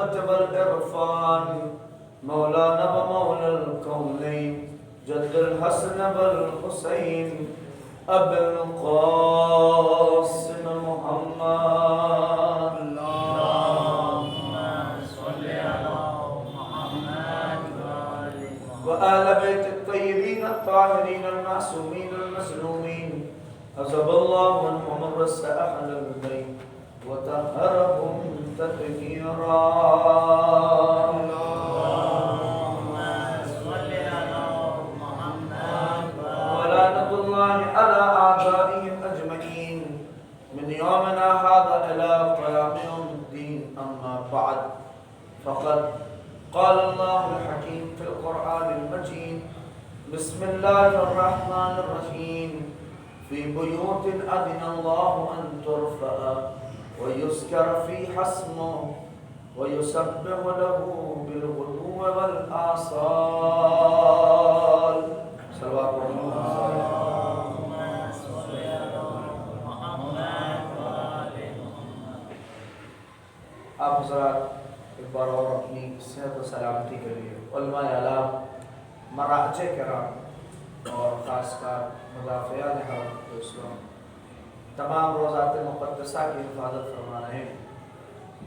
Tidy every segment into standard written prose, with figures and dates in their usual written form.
المحبة والعرفان مولانا ومولى الكونين جد الحسن والحسين أبي القاسم محمد اللهم صل على محمد وآل بيت الطيبين الطاهرين المعصومين المسلومين عزب الله منهم الرس أهل البيت وطهرهم تطهيرا اللهم صل على محمد ولعنة الله على أعدائهم أجمعين من يومنا هذا إلى قيام يوم الدين. أما بعد فقد قال الله الحكيم في القرآن المجيد بسم الله الرحمن الرحيم في بيوت أذن الله أن ترفع ويذكر فيها اسمه ويسبح له بالغدو والآصال. صلوات اللهم صل على محمد آپ حضرات ایک بار اور اپنی صحت و سلامتی کے لیے علماء اعلام، مراجع کرام اور خاص کر مدافعان حرم اسلام تمام روزات مقدسہ کی حفاظت فرما رہے ہیں،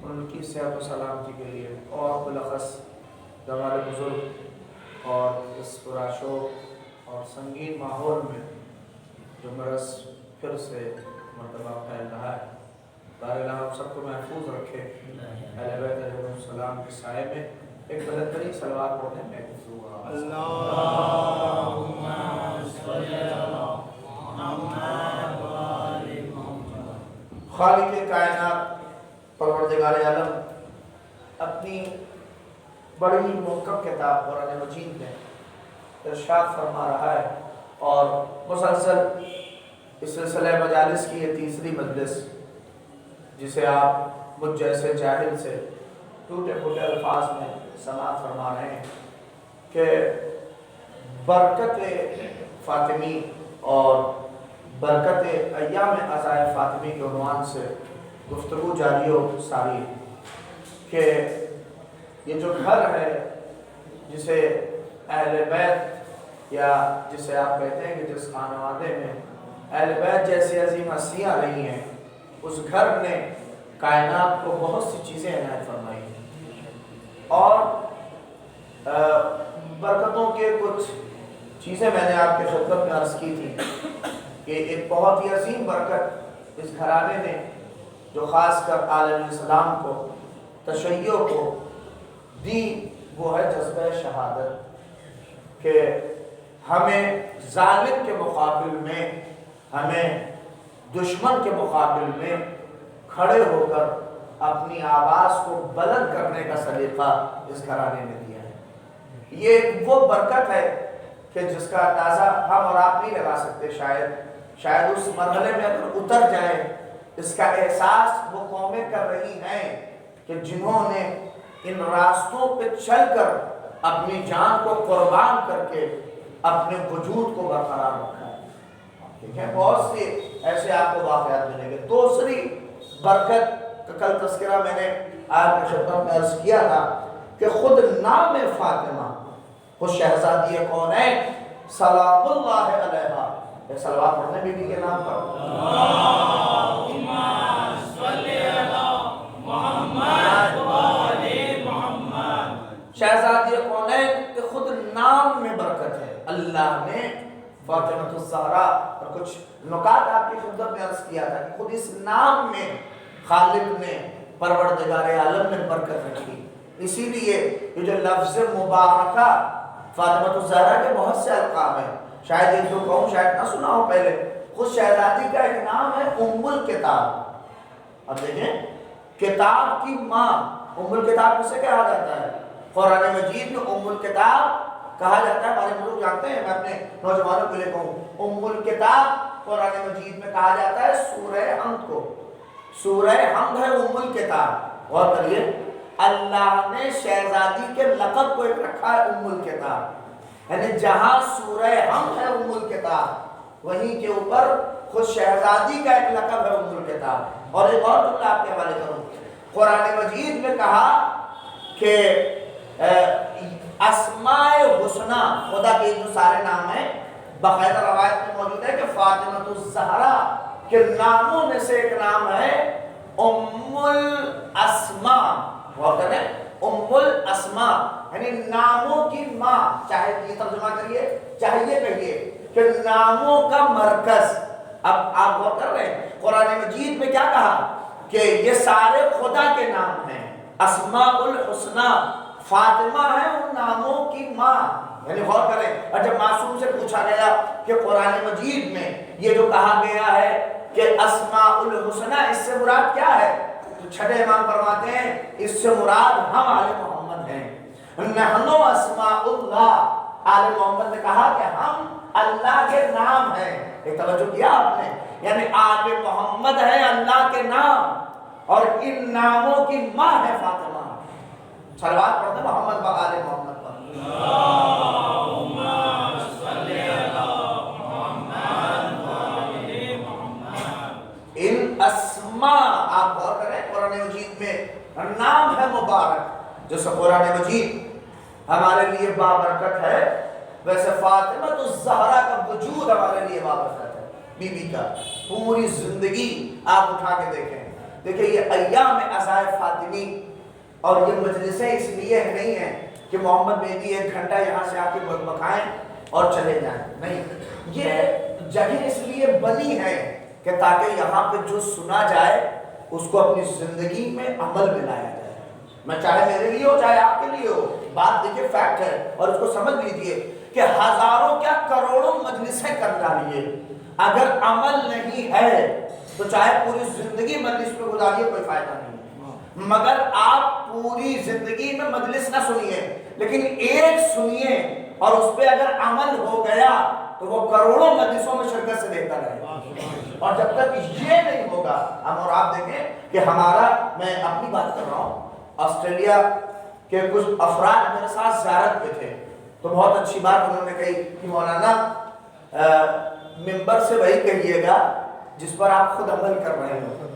ان کی صحت و سلامتی کے لیے اور بالاخص ہمارے بزرگ اور اس پراشوق اور سنگین ماحول میں جو مرض پھر سے مرتبہ پھیل رہا ہے، بہرحال ہم سب کو محفوظ رکھے، اہل بیت علیہ السلام کے سائے میں ایک بہترین صلوات پڑھنے میں دعا۔ اللهم صل على محمد خالق کائنات پروردگار عالم اپنی بڑی محکم کتاب قرآن مجید میں ارشاد فرما رہا ہے، اور مسلسل اس سلسلہ مجالس کی یہ تیسری مجلس جسے آپ مجھ جیسے جاہل سے ٹوٹے پھوٹے الفاظ میں سماعت فرما رہے ہیں کہ برکت فاطمی اور برکت ایام عزائے فاطمی کے عنوان سے گفتگو جاری و ساری کہ یہ جو گھر ہے جسے اہل بیت یا جسے آپ کہتے ہیں کہ جس خانوادے میں اہل بیت جیسی عظیم ہستیاں رہی ہیں، اس گھر نے کائنات کو بہت سی چیزیں عنایت فرمائی ہیں، اور برکتوں کے کچھ چیزیں میں نے آپ کے خدمت میں عرض کی تھی کہ ایک بہت ہی عظیم برکت اس گھرانے نے جو خاص کر عالم اسلام کو، تشیع کو دی، وہ ہے جذبہ شہادت، کہ ہمیں ظالم کے مقابل میں، ہمیں دشمن کے مقابل میں کھڑے ہو کر اپنی آواز کو بلند کرنے کا سلیقہ اس گھرانے نے دیا ہے۔ یہ وہ برکت ہے کہ جس کا اندازہ ہم اور آپ نہیں لگا سکتے، شاید اس مرحلے میں اگر اتر جائیں، اس کا احساس وہ قومیں کر رہی ہیں کہ جنہوں نے ان راستوں پہ چل کر اپنی جان کو قربان کر کے اپنے وجود کو برقرار رکھا ہے۔ ٹھیک ہے، بہت سے ایسے آپ کو واقعات ملیں گے۔ دوسری برکت کا کل تذکرہ میں نے آپ کے خدمت میں عرض کیا تھا کہ خود نام فاطمہ، خود شہزادی کونین سلام اللہ علیہا، ایک صلوات پڑھنے بی بی کے نام پر، اللهم صل على محمد وآل محمد۔ شہزادی کونین کہ خود نام میں برکت ہے۔ اللہ نے فاطمہ الزہرا اور کچھ نکات آپ کی خدمت میں عرض کیا تھا کہ خود اس نام میں خالق نے، پروردگار عالم نے برکت رکھی۔ اسی لیے یہ جو لفظ مبارکہ فاطمہ الزہرا کے بہت سے القاب ہیں، شاید ایک دو کہوں، شاید نہ سنا ہو پہلے، خود شہزادی کا ایک نام ہے ام الکتاب۔ اب دیکھیں، کتاب کی ماں، ام الکتاب کسے کہا جاتا ہے؟ قرآن مجید میں ام الکتاب کہا جاتا ہے، ہمارے لوگ جانتے ہیں، میں اپنے نوجوانوں کے لیے کہوں، ام الکتاب قرآن مجید میں کہا جاتا ہے سورہ حمد کو۔ سورہ حمد ہے ام الکتاب۔ غور کریے، اللہ نے شہزادی کے لقب کو ایک رکھا ہے ام الکتاب، یعنی جہاں سورہ حمد ہے ام الکتاب، وہیں کے اوپر خود شہزادی کا ایک لقب ہے ام الکتاب۔ اور ایک اور جملہ آپ کے حوالے کروں، قرآن مجید میں کہا کہ اسماء حسنہ خدا کے جو سارے نام ہیں، باقاعدہ روایت میں موجود ہے کہ فاطمۃ الزہرا کے ناموں میں سے ایک نام ہے ام الاسماء، غور کریں، ام الاسماء یعنی ناموں کی ماں، چاہے یہ ترجمہ کریے چاہے یہ کہیے کہ ناموں کا مرکز۔ اب آپ غور کر رہے ہیں قرآن مجید میں کیا کہا کہ یہ سارے خدا کے نام ہیں، اسماء الحسنہ، فاطمہ ہے ان ناموں کی ماں، یعنی غور کریں۔ اور جب معصوم سے پوچھا گیا کہ قرآن مجید میں یہ جو کہا گیا ہے کہ اسماء الحسنہ اس سے مراد کیا ہے، تو چھٹے امام فرماتے ہیں اس سے مراد ہم آل محمد ہیں، نحنو اسماء اللہ۔ آل محمد نے کہا کہ ہم اللہ کے نام ہیں، ایک توجہ کیا آپ نے، یعنی آل محمد ہے اللہ کے نام، اور ان ناموں کی ماں ہے فاطمہ۔ صلوات پڑھتے محمد و آل محمد پر۔ اللہم صلی علی محمد و آل محمد۔ ان اسماء، آپ غور کریں قرآن مجید میں نام ہے مبارک، جیسے قرآن مجید ہمارے لیے بابرکت ہے، ویسے فاطمۃ الزہرا کا وجود ہمارے لیے بابرکت ہے، بی بی کا پوری زندگی آپ اٹھا کے دیکھیں یہ ایام عزائے فاطمی، اور یہ مجلسیں اس لیے نہیں ہیں کہ محمد مہدی ایک گھنٹہ یہاں سے آ کے بکائیں اور چلے جائیں، نہیں، یہ جگہ اس لیے بنی ہے کہ تاکہ یہاں پہ جو سنا جائے اس کو اپنی زندگی میں عمل میں لایا جائے، میں چاہے میرے لیے ہو چاہے آپ کے لیے ہو، بات دیکھیں فیکٹ ہے، اور اس کو سمجھ لیجئے کہ ہزاروں کیا کروڑوں مجلسیں کر ڈالیے، اگر عمل نہیں ہے تو چاہے پوری زندگی مجلس میں گزاریے کوئی فائدہ نہیں، مگر آپ پوری زندگی میں مجلس نہ سنیے لیکن ایک سنیے اور اس پہ اگر عمل ہو گیا تو وہ کروڑوں مجلسوں میں شرکت سے بہتر ہے۔ اور جب تک یہ نہیں ہوگا، ہم اور آپ دیکھیں کہ ہمارا، میں اپنی بات کر رہا ہوں، آسٹریلیا کے کچھ افراد میرے ساتھ زیارت پہ تھے، تو بہت اچھی بات انہوں نے کہی کہ مولانا ممبر سے وہی کہیے گا جس پر آپ خود عمل کر رہے ہو،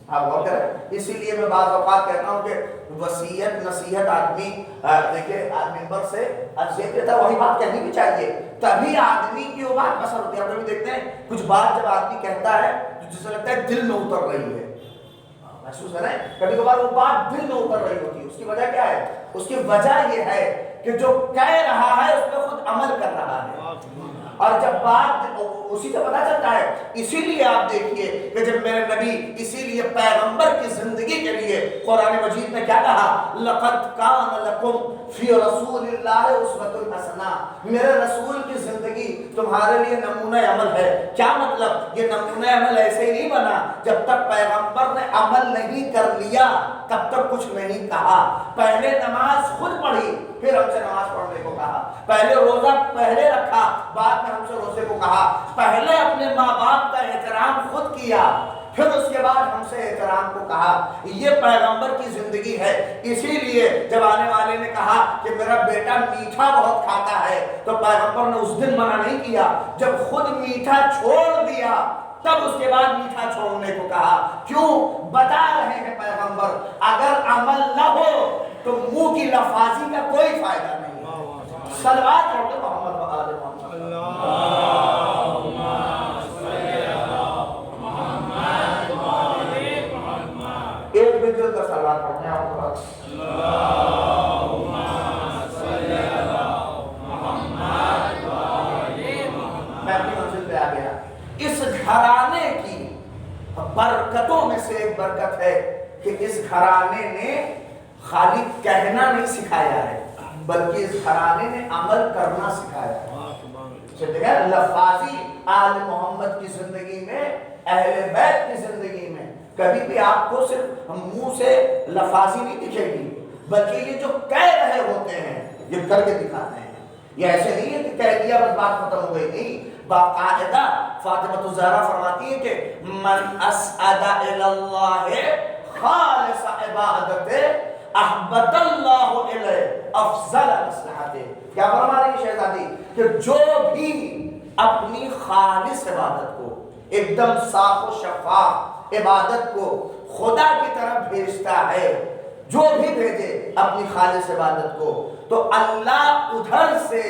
آپ غور کریں۔ اسی لیے میں بعض اوقات کہتا ہوں کہ وصیت نصیحت آدمی دیکھیں ممبر سے ازیت دیتا وہی بات کہنی بھی چاہیے، تبھی آدمی کی وہ بات پسند ہوتی ہے۔ آپ کبھی دیکھتے ہیں کچھ بات جب آدمی کہتا ہے تو جسے لگتا ہے دل میں اتر رہی ہے، محسوس ہے نا، کبھی کبھار وہ بات دل میں اتر رہی ہوتی ہے، اس کی وجہ کیا ہے؟ اس کی وجہ یہ ہے کہ جو کہہ رہا ہے اس پہ خود عمل کر رہا ہے، اور جب بات اسی سے پتہ چلتا ہے۔ اسی لیے آپ دیکھیے کہ جب میرے نبی، اسی لیے پیغمبر کی زندگی کے لیے قرآن مجید میں کیا کہا، لَقَدْ كَانَ لَكُمْ فِي رَسُولِ اللَّهِ أُسْوَةٌ حَسَنَةٌ، میرے رسول کی زندگی تمہارے لیے نمونہ عمل ہے۔ کیا مطلب؟ یہ نمونہ عمل ایسے ہی نہیں بنا، جب تک پیغمبر نے عمل نہیں کر لیا تب تک کچھ نہیں کہا۔ پہلے نماز خود پڑھی، پھر ہم سے نماز پڑھنے کو کہا، پہلے روزہ پہلے رکھا، بعد میں ہم سے روزے کو کہا، پہلے اپنے ماں باپ کا احترام خود کیا، پھر اس کے بعد ہم سے احترام کو کہا۔ یہ پیغمبر کی زندگی ہے۔ اسی لیے جب آنے والے نے کہا کہ میرا بیٹا میٹھا بہت کھاتا ہے تو پیغمبر نے اس دن منع نہیں کیا، جب خود میٹھا چھوڑ دیا تب اس کے بعد میٹھا چھوڑنے کو کہا۔ کیوں؟ بتا رہے ہیں پیغمبر اگر عمل نہ ہو تو منہ کی لفاظی کا کوئی فائدہ نہیں۔ صلوات پڑھتے محمد و آل محمد۔ اللہم صلی علی محمد و آل محمد۔ ایک بھی جلد کا صلوات پڑھتے ہیں آپ کو۔ اللہم صلی علی محمد و آل محمد۔ میں اپنی منزل پہ آ گیا۔ اس گھرانے کی برکتوں میں سے ایک برکت ہے کہ اس گھرانے نے خالی کہنا نہیں سکھایا ہے بلکہ اس گھرانے نے عمل کرنا سکھایا ہے۔ لفاظی آل محمد کی زندگی میں، اہل بیت کی زندگی میں کبھی بھی آپ کو صرف منہ سے لفاظی نہیں دکھے گی، بلکہ یہ جو کہہ رہے ہوتے ہیں یہ کر کے دکھاتے ہیں۔ یہ ایسے نہیں ہے کہ کہہ دیا بس بات ختم ہو گئی، نہیں، باقاعدہ فاطمۃ الزہرا فرماتی ہے کہ من اسعد الی اللہ خالص عبادت احبط اللہ الیہ افضل مصلحت۔ کیا فرما رہی ہے شہزادی کہ جو بھی اپنی خالص عبادت کو، ایک دم صاف و شفاف عبادت کو خدا کی طرف بھیجتا ہے، جو بھی بھیجے اپنی خالص عبادت کو، تو اللہ ادھر سے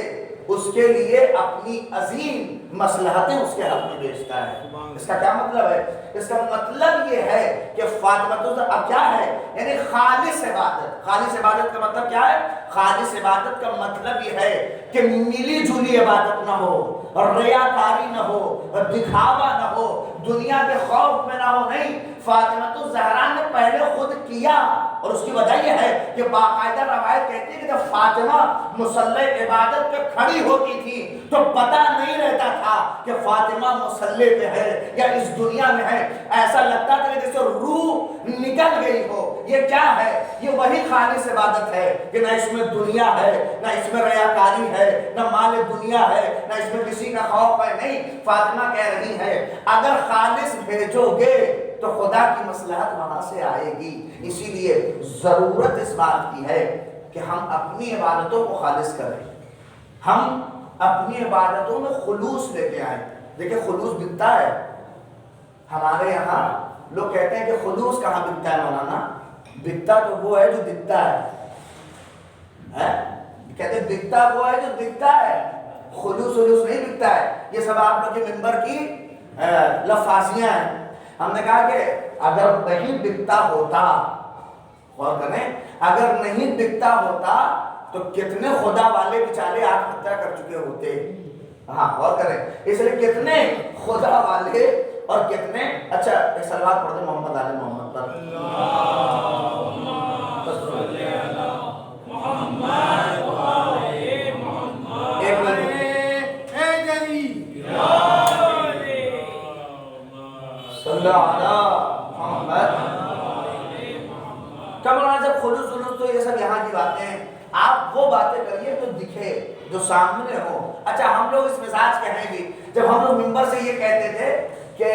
اس کے لیے اپنی عظیم مصلحتیں اس کے حق میں بیچتا ہے۔ اس کا کیا مطلب ہے؟ اس کا مطلب یہ ہے کہ فاطمہ اب کیا ہے، یعنی خالص عبادت۔ خالص عبادت کا مطلب کیا ہے؟ خالص عبادت کا مطلب یہ ہے کہ ملی جلی عبادت نہ ہو، ریاکاری نہ ہو، دکھاوا نہ ہو، دنیا کے خوف میں نہ ہو۔ نہیں، فاطمہ الزہرا نے پہلے خود کیا، اور اس کی وجہ یہ ہے کہ باقاعدہ روایت کہتی ہے کہ جب فاطمہ مصلی عبادت پہ کھڑی ہوتی تھی تو پتہ نہیں رہتا تھا کہ فاطمہ مصلی پہ ہے یا اس دنیا میں ہے۔ ایسا لگتا تھا کہ جیسے روح نکل گئی ہو۔ یہ کیا ہے؟ یہ وہی خالص عبادت ہے کہ نہ اس میں دنیا ہے، نہ اس میں ریاکاری ہے، نہ مال دنیا ہے، نہ اس میں کسی کا خوف ہے۔ نہیں، فاطمہ کہہ رہی ہے اگر خالص بھیجو گے تو خدا کی مصلحت وہاں سے آئے گی۔ اسی لیے ضرورت اس بات کی ہے کہ ہم اپنی عبادتوں کو خالص کریں، ہم اپنی عبادتوں میں خلوص لے کے آئیں۔ دیکھیں خلوص بکتا ہے، ہمارے یہاں لوگ کہتے ہیں کہ خلوص کہاں بکتا ہے مولانا؟ بکتا تو وہ ہے جو دکھتا ہے، کہتے ہیں بکتا وہ ہے جو دکھتا ہے، خلوص نہیں بکتا ہے۔ یہ سب آپ لوگ کے ممبر کی لفاظیاں ہیں۔ ہم نے کہا کہ اگر نہیں بکتا ہوتا، غور کریں، اگر نہیں بکتا ہوتا تو کتنے خدا والے بیچارے آتم ہتیا کر چکے ہوتے۔ ہاں غور کریں، اس لیے کتنے خدا والے اور کتنے، اچھا ایک صلوات پڑھتے محمد آل محمد پر۔ ایک منٹ صلی اللہ محمد۔ کیا مولانا جب خلوص تو یہ سب یہاں کی باتیں ہیں، آپ وہ باتیں کریے جو دکھے، جو سامنے ہو۔ اچھا ہم لوگ اس مزاج کے ہیں بھی، جب ہم لوگ ممبر سے یہ کہتے تھے کہ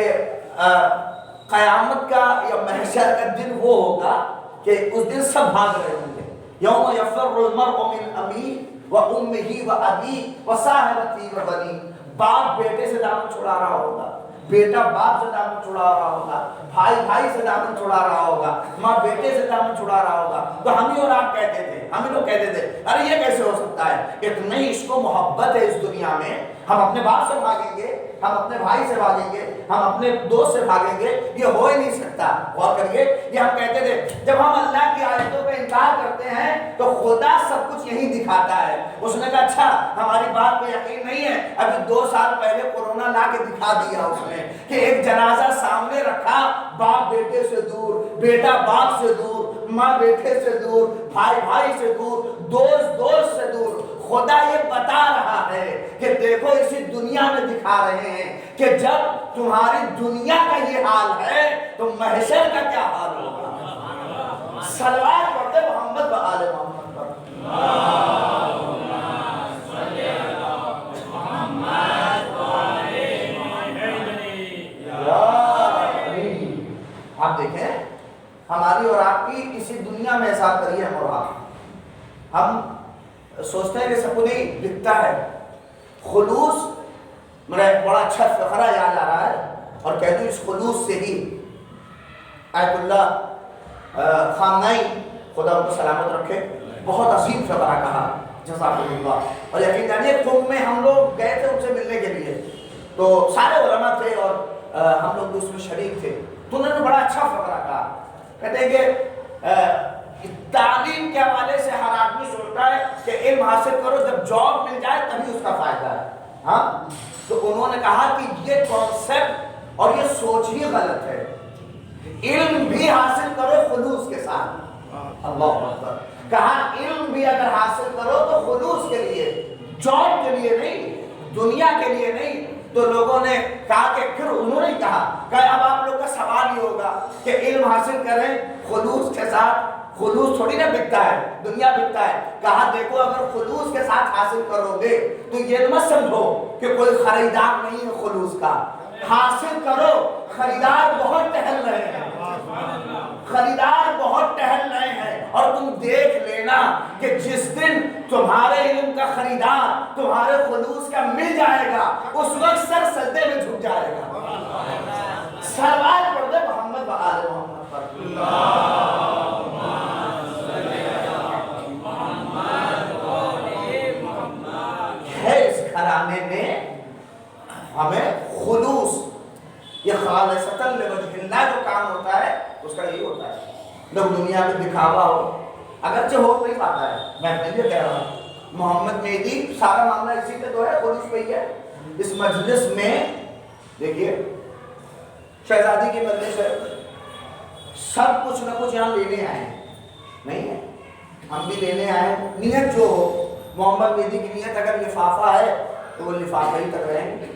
قیامت کا یا محشر کا دن وہ ہوگا کہ اس دن سب بھاگ رہے ہوں گے۔ یوم یفر المرء من اخیہ وامہ وابیہ وصاحبتہ وبنیہ، باپ بیٹے سے دامن چھڑا رہا ہوگا، بیٹا باپ سے دامن چھڑا رہا ہوگا، بھائی بھائی سے دامن چھڑا رہا ہوگا، ماں بیٹے سے دامن چھڑا رہا ہوگا۔ تو ہم ہی اور آپ کہتے تھے، ہم ہی لوگ کہتے تھے ارے یہ کیسے ہو سکتا ہے، اتنی عشق و محبت ہے اس دنیا میں، ہم اپنے باپ سے بھاگیں گے، ہم اپنے بھائی سے بھاگیں گے، ہم اپنے دوست سے بھاگیں گے، یہ ہو ہی نہیں سکتا۔ غور کریے، یہ ہم کہتے تھے جب ہم اللہ کی آیتوں کا انکار کرتے ہیں تو خدا سب کچھ یہی دکھاتا ہے۔ اس نے کہا اچھا ہماری بات پہ یقین نہیں ہے، ابھی 2 سال پہلے کورونا لا کے دکھا دیا اس نے کہ ایک جنازہ سامنے رکھا، باپ بیٹے سے دور، بیٹا باپ سے دور، ماں بیٹے سے دور، بھائی بھائی سے دور، دوست دوست سے دور۔ خدا یہ بتا رہا ہے کہ دیکھو اسی دنیا میں دکھا رہے ہیں کہ جب تمہاری دنیا کا یہ حال ہے تو محشر کا کیا حال ہوگا۔ صلوات پڑھتے محمد و آل محمد پر۔ آپ دیکھیں ہماری اور آپ کی اسی دنیا میں ایسا کریے ہم اور آپ، ہم سوچتے ہیں کہ سب کو نہیں دکھتا ہے۔ خلوص میرا ایک بڑا اچھا فقرہ یاد آ رہا ہے اور کہہ دوں اس خلوص سے ہی آیت اللہ خامنائی خدا ان کو سلامت رکھے بہت عظیم فقرہ کہا، جزاک اللہ۔ اور یقین جانیے قم میں ہم لوگ گئے تھے ان سے ملنے کے لیے، تو سارے علماء تھے اور ہم لوگ بھی اس میں شریک تھے، تو انہوں نے بڑا اچھا فقرہ کہا۔ کہتے ہیں کہ تعلیم کے حوالے سے ہر آدمی سوچتا ہے کہ علم حاصل کرو، جب جاب مل جائے تبھی اس کا فائدہ ہے۔ ہاں تو انہوں نے کہا کہ یہ کانسیپٹ اور یہ سوچ ہی غلط ہے، علم بھی حاصل کرو خلوص کے ساتھ۔ اللہ اکبر۔ کہا علم بھی اگر حاصل کرو تو خلوص کے لیے، جاب کے لیے نہیں، دنیا کے لیے نہیں۔ تو لوگوں نے کہا کہ پھر انہوں نے کہا کہ اب آپ لوگ کا سوال ہی ہوگا کہ علم حاصل کریں خلوص کے ساتھ، خلوص تھوڑی نہ بکتا ہے، دنیا بکتا ہے۔ کہا دیکھو اگر خلوص کے ساتھ حاصل کرو گے تو یہ مت سمجھو کہ کوئی خریدار نہیں ہے خلوص کا، حاصل کرو، خریدار بہت ٹہل رہے ہیں، خریدار بہت ٹہل رہے ہیں، اور تم دیکھ لینا کہ جس دن تمہارے علم کا خریدار تمہارے خلوص کا مل جائے گا اس وقت سر سجدے میں جھک جائے گا۔ صلوات پڑھ دے محمد و آل محمد پر۔ جانے میں ہمیں خلوص، یہ خالصتاً لوجہ اللہ جو کام ہوتا ہے اس کا یہی ہوتا ہے. لوگ دنیا میں دکھاوا ہو، اگرچہ ہو نہیں پاتا ہے، میں اپنے لیے کہہ رہا ہوں. محمد مہدی سارا معاملہ اسی پہ تو ہے، خلوص پہ ہی ہے. اس مجلس میں دیکھیے شہزادی کی مجلس ہے، سب کچھ نہ کچھ یہاں لینے آئے ہیں، نہیں ہے ہم بھی لینے آئے ہیں. نیت جو ہو، محمد مہدی کی نیت اگر لفافہ ہے تو وہ لفافہ ہی تک رہیں گے.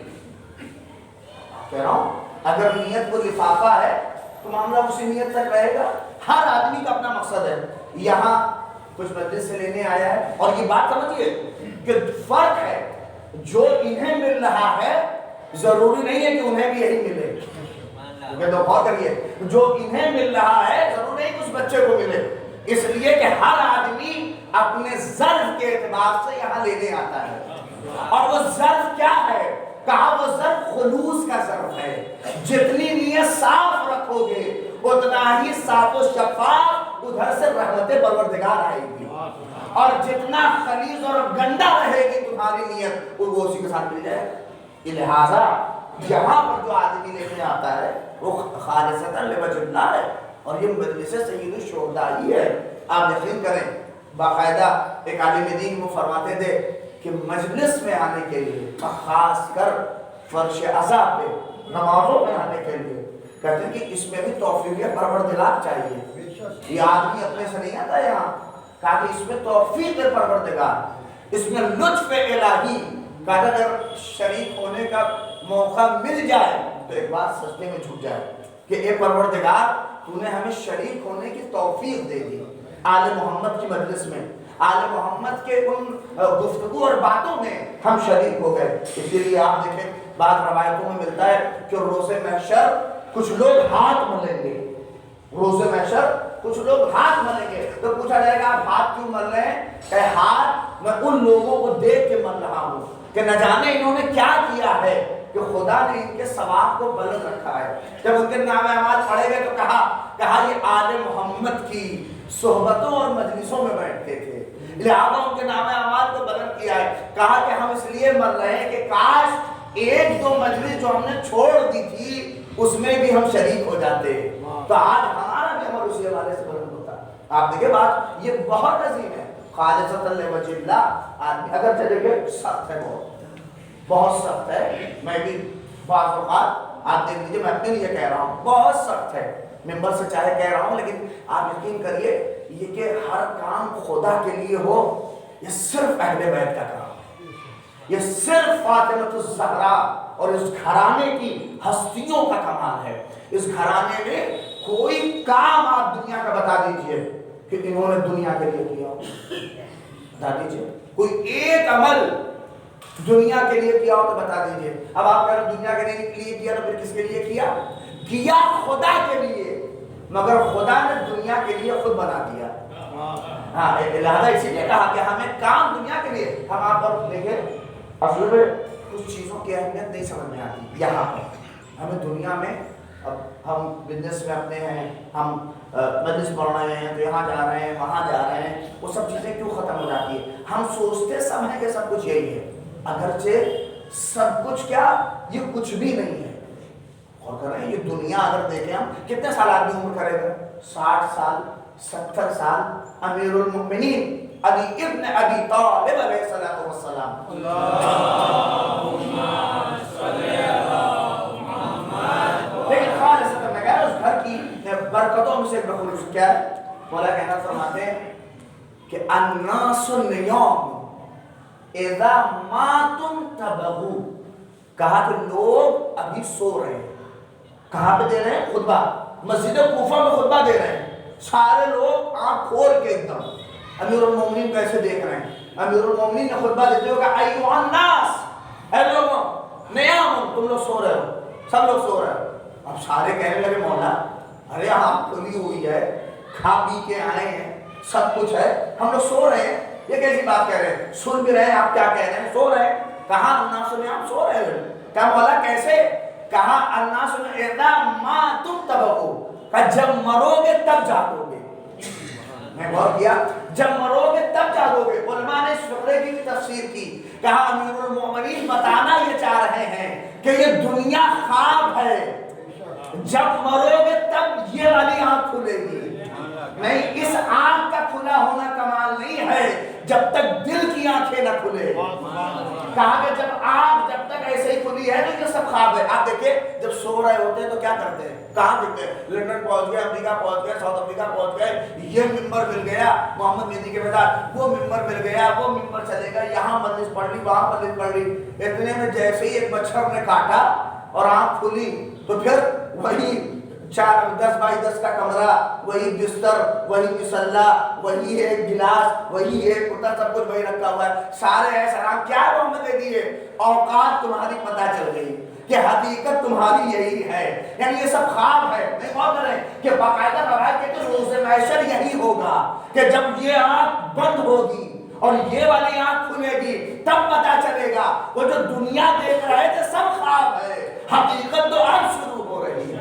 کہہ رہا ہوں اگر نیت وہ لفافہ ہے تو معاملہ اسی نیت تک رہے گا. ہر آدمی کا اپنا مقصد ہے. یہاں کچھ مجلس سے لینے آیا ہے، اور یہ بات سمجھیے کہ فرق ہے، جو انہیں مل رہا ہے ضروری نہیں ہے کہ انہیں بھی یہی ملے. تو غور کریے، جو انہیں مل رہا ہے ضروری نہیں کہ اس بچے کو ملے، اس لیے کہ ہر آدمی اپنے ظرف کے اعتبار سے یہاں لینے آتا ہے. اور وہ ظرف کیا ہے؟ کہا وہ ظرف خلوص کا ظرف ہے. جتنی نیت صاف رکھو گے اتنا ہی صاف و شفاف ادھر سے رحمت پروردگار آئے گی، اور جتنا خلیظ اور گندا رہے گی تمہاری نیت وہ اسی کے ساتھ مل جائے گا. لہذا یہاں پر جو آدمی لینے آتا ہے وہ خالصتاً لوجہ اللہ ہے، اور یہ مجلس سید الشہداء ہی ہے. آپ یقین کریں باقاعدہ ایک عالم دین وہ فرماتے تھے کہ مجلس میں آنے کے لیے، خاص کر فرش عزا پہ نمازوں میں آنے کے لیے، کہتے ہیں کہ اس میں بھی توفیق پروردگار چاہیے. یہ آدمی اپنے سے نہیں آتا یہاں، کہا کہ اس میں توفیق پروردگار، اس میں لطف الہی. کہا اگر شریک ہونے کا موقع مل جائے تو ایک بات سجدے میں جھک جائے کہ اے پروردگار تو نے ہمیں شریک ہونے کی توفیق دے دی. آل محمد کی مجلس میں، آل محمد کے ان گفتگو اور باتوں میں ہم شریک ہو گئے. اس لیے آپ دیکھیں بعض روایتوں میں ملتا ہے کہ روز محشر کچھ لوگ ہاتھ ملیں گے. روز محشر کچھ لوگ ہاتھ ملیں گے تو پوچھا جائے گا آپ ہاتھ کیوں مل رہے ہیں؟ کہ ہاتھ میں ان لوگوں کو دیکھ کے مل رہا ہوں کہ نہ جانے انہوں نے کیا کیا ہے کہ خدا نے ان کے ثواب کو بلند رکھا ہے. جب ان کے نام اعمال پڑھے گئے تو کہا یہ آل محمد کی صحبتوں اور مجلسوں میں بیٹھتے تھے، لہذا ان کے نام اعمال کو بلند کیا ہے. کہا کہ ہم اس لیے مر رہے ہیں کہ کاش ایک دو مجلس جو ہم نے چھوڑ دی تھی اس میں بھی ہم شریک ہو جاتے تو آج ہمارا بھی عمل اسی حوالے سے بلند ہوتا. آپ دیکھیں بات یہ بہت عظیم ہے. خالصتاً لوجہ اللہ آدمی اگر چلے گئے سخت ہے، بہت سخت ہے. میں بھی بعض اوقات آپ دیکھ لیجیے میں اپنے لیے کہہ رہا ہوں بہت سخت ہے، ممبر سے چاہے کہہ رہا ہوں، لیکن آپ یقین کریے یہ کہ ہر کام خدا کے لیے ہو یہ صرف اہل بیت کا کام ہے. یہ صرف فاطمہ الزہرا اور اس گھرانے کی ہستیوں کا کمال ہے. اس گھرانے میں کوئی کام آپ دنیا کا بتا دیجئے کہ انہوں نے دنیا کے لیے کیا، بتا دیجئے کوئی ایک عمل دنیا کے لیے کیا ہو تو بتا دیجئے. اب آپ کہہ رہے دنیا کے لیے کیا تو پھر کس کے لیے کیا؟ کیا خدا کے لیے، مگر خدا نے دنیا کے لیے خود بنا دیا. ہاں لہذا اسی لیے کہا کہ ہمیں کام دنیا کے لیے. ہم آپ پر دیکھیں اصل میں کچھ چیزوں کی اہمیت نہیں سمجھ میں آتی. یہاں پر ہمیں دنیا میں، اب ہم بزنس میں اپنے ہیں، ہم مجلس پڑھ رہے ہیں تو یہاں جا رہے ہیں وہاں جا رہے ہیں، وہ سب چیزیں کیوں ختم ہو جاتی ہیں؟ ہم سوچتے سمجھیں کہ سب کچھ یہی ہے، اگرچہ سب کچھ کیا یہ کچھ بھی نہیں ہے. اور کر رہے ہیں یہ دنیا اگر دیکھیں ہم کتنے سال آدمی عمر کرے گا؟ 60 سال 70 سال. امیر المؤمنین علی ابن ابی طالب علیہ الصلوۃ والسلام، لیکن خالص میں کہہ رہا اس گھر کی برکتوں میں سے ایک بخلوص کیا ہے؟ مولا کہنا فرماتے ہیں کہ الناس اليوم اذا ما تنتبهوا. کہا کہ لوگ ابھی سو رہے ہیں. کہاں پہ دے رہے ہیں؟ خطبہ. مسجد کوفہ میں خطبہ دے رہے ہیں. سارے لوگ آنکھ کھول کے ایک دم امیر المومنین کیسے دیکھ رہے ہیں. امیر المومنین نے خطبہ دیتے ہوئے کہا ایھا الناس، اے لوگوں نیام، تم لوگ سو رہے ہو، سب لوگ سو رہے ہو. اب سارے کہنے لگے مولا ارے آنکھ کھلی ہوئی ہے، کھا پی کے آئے ہیں، سب کچھ ہے، ہم لوگ سو رہے ہیں. یہ کیسی بات کہہ رہے ہیں؟ سن بھی رہے ہیں آپ کیا کہہ رہے ہیں؟ سو رہے ہیں. کہا الناس نیام، سو رہے ہیں. کہا مولا کیسے؟ کہا الناس اذا ما تنتبهوا، کہ جب مرو گے تب جاگو گے. میں غور کیا جب مرو گے تب جاگو گے. علماء نے اس فقرے کی بھی تفسیر کی, کہا امیر المومنین بتانا یہ چاہ رہے ہیں کہ یہ دنیا خواب ہے, جب مرو گے تب یہ والی آنکھ کھلے گی. نہیں, اس آنکھ کا کھلا ہونا کمال نہیں ہے جب تک دل کی آنکھیں نہ کھلے. کہا کہ جب تک ایسے ہی کھلی ہے تو یہ سب خواب ہے. آپ دیکھیں جب سو رہے ہوتے ہیں تو کیا کرتے ہیں, کہاں دیکھتے ہیں, لندن پہنچ گئے, امریکہ پہنچ گئے, ساؤتھ افریقہ پہنچ گئے, یہ ممبر مل گیا محمد مہدی کے بعد, وہ ممبر مل گیا, وہ ممبر چلے گا, یہاں مجلس پڑھ لی, وہاں مجلس پڑھ لی. اتنے میں جیسے ہی ایک مچھر نے کاٹا اور آنکھ کھلی تو پھر وہی 10x10 کا کمرہ, وہی بستر, وہی مصلی, وہی ایک گلاس, وہی ایک کتا, سب کچھ وہی رکھا ہوا ہے. سارے ایسا نام کیا محمد دے دیے, اوقات تمہاری پتہ چل گئی کہ حقیقت تمہاری یہی ہے. یعنی یہ سب خواب ہے. نہیں غور کریں کہ باقاعدہ روایت کہتے ہیں روز محشر یہی ہوگا کہ جب یہ آنکھ بند ہوگی اور یہ والی آنکھ کھلے گی تب پتہ چلے گا وہ جو دنیا دیکھ رہے تھے سب خواب ہے, حقیقت تو اب شروع ہو رہی ہے.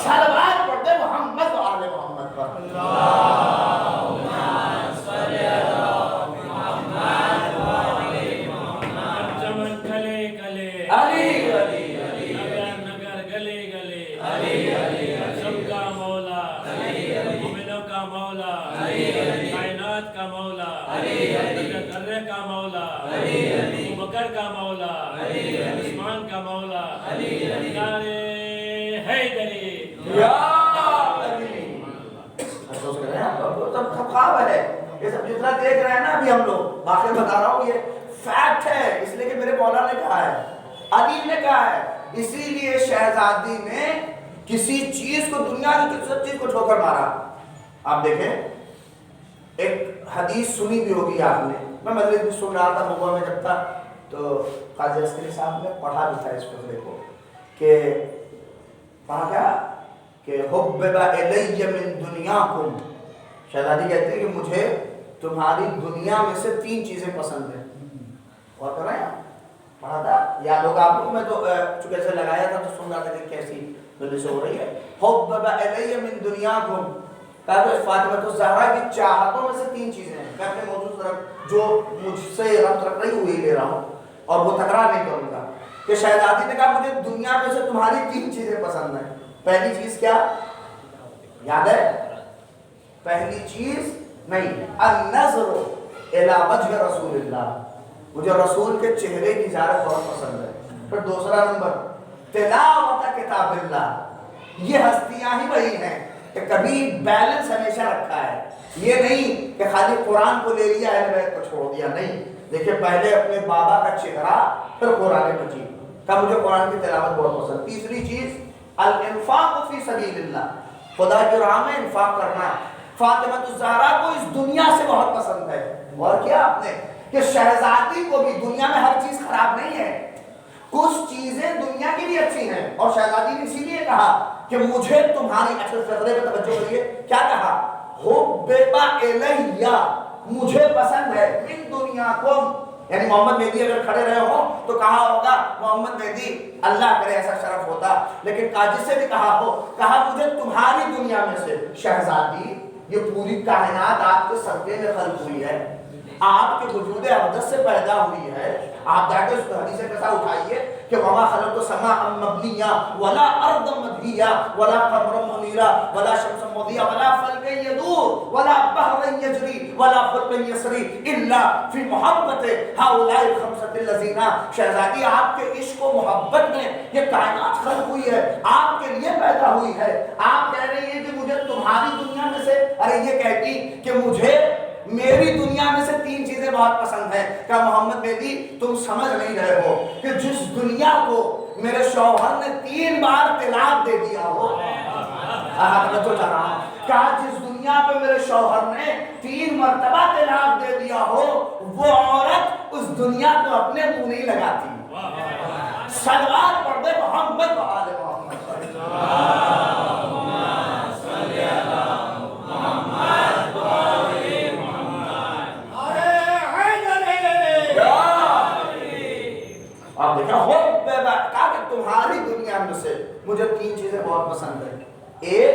صلوات پڑھتے محمد و آل محمد پر. اللہم صلی علی محمد و آل محمد. چمن کھلے کھلے علی علی علی, نگر نگر گلے گلے علی علی, سب کا مولا علی علی, مومنوں کا مولا علی علی, کائنات کا مولا علی علی, ذرے کا مولا علی علی, ابوبکر کا مولا علی علی, عثمان کا مولا علی علی, نعرے حیدری یا علی. افسوس کر رہے ہیں آپ, سب خواب ہے. یہ سب جتنا دیکھ رہے ہیں نا ابھی ہم لوگ, واقعی بتا رہا ہوں, یہ فیکٹ ہے. اس لیے کہ میرے مولا نے کہا ہے, ادیب نے کہا ہے. اسی لیے شہزادی نے کسی چیز کو, دنیا کی کسی چیز کو ٹھوکر مارا. آپ دیکھیں ایک حدیث سنی بھی ہوگی آپ نے, میں مجلس بھی سن رہا تھا مغوا میں جب تھا, تو قاضی عسکری صاحب نے پڑھا بھی تھا اس فقرے کو, کہ پڑھا کیا کہ حبب الی من دنیاکم, شہزادی کہتے ہیں کہ مجھے تمہاری دنیا میں سے 3 چیزیں پسند ہیں. اور کر رہے ہیں پڑھا تھا, یاد ہوگا آپ کو, میں تو چونکہ ایسے لگایا تھا تو سن رہا تھا کہ کیسی مجلس ہو رہی ہے. حبب الی من دنیاکم, کہا کہ فاطمہ الزہرا کی چاہتوں میں سے 3 چیزیں ہیں. میں اپنے موضوع طرف جو مجھ سے ربط رکھ رہی ہوئی لے رہا ہوں اور وہ تکرار نہیں کروں گا, کہ شہزادی نے کہا مجھے دنیا میں سے تمہاری 3 چیزیں پسند ہیں. پہلی چیز کیا یاد ہے, پہلی چیز نہیں, النظر الی وجہ رسول اللہ, مجھے رسول کے چہرے کی زیارت بہت پسند ہے. پھر دوسرا نمبر تلاوت کتاب اللہ, یہ ہستیاں ہی وہی ہیں کہ کبھی بیلنس ہمیشہ رکھا ہے. یہ نہیں کہ خالی قرآن کو لے لیا اہل بیت کو چھوڑ دیا, نہیں. دیکھیں پہلے اپنے بابا کا چہرہ پھر قرآن مجید کا, مجھے قرآن کی تلاوت بہت پسند. تیسری چیز الانفاق فی سبیل اللہ, خدا کی راہ میں انفاق کرنا. فاطمہ الزہرا کو اس دنیا سے بہت پسند ہے. اور کیا آپ نے کہ شہزادی کو بھی, دنیا میں ہر چیز خراب نہیں ہے, کچھ چیزیں دنیا کی بھی اچھی ہیں, اور شہزادی نے اسی لیے کہا کہ مجھے تمہاری, اچھے فقرے پہ توجہ کریے, کیا کہا, حبب الیہ, مجھے پسند ہے, من دنیاکم, یعنی محمد مہدی اگر کھڑے رہے ہو تو کہا ہوگا محمد مہدی, اللہ کرے ایسا شرف ہوتا, لیکن قاضی سے بھی کہا ہو, کہا مجھے تمہاری دنیا میں سے. شہزادی یہ پوری کائنات آپ کے صدقے میں خلق ہوئی ہے, آپ کے وجود اقدس سے پیدا ہوئی ہے. آپ جا کے اس حدیث کے ساتھ اٹھائیے کہ وما خلقت السماء مبنیہ ولا ارض مدحیہ ولا قمر منیرہ ولا شمس مضیہ ولا فلک یدور ولا بحر یجری ولا فلک یسری الا فی محبت ہؤلاء الخمسۃ الذین. شہزادی آپ کے عشق و محبت میں یہ کائنات خلق ہوئی ہے, آپ کے لیے پیدا ہوئی ہے. آپ کہہ رہی ہیں کہ مجھے تمہاری دنیا میں سے, ارے یہ کہتی کہ مجھے میری دنیا میں سے 3 چیزیں بہت پسند ہیں. کہ محمد مہدی تم سمجھ نہیں رہے ہو کہ جس دنیا کو میرے شوہر نے 3 بار طلاق دے دیا ہو, توجہ چاہ رہا ہوں, کہا جس دنیا پہ میرے شوہر نے 3 مرتبہ طلاق دے دیا ہو, وہ عورت اس دنیا کو اپنے منہ نہیں لگاتی. صلوات پڑھ دے محمد و آل محمد. آپ دیکھا کہا کہ تمہاری دنیا میں سے مجھے 3 چیزیں بہت پسند ہیں. ایک,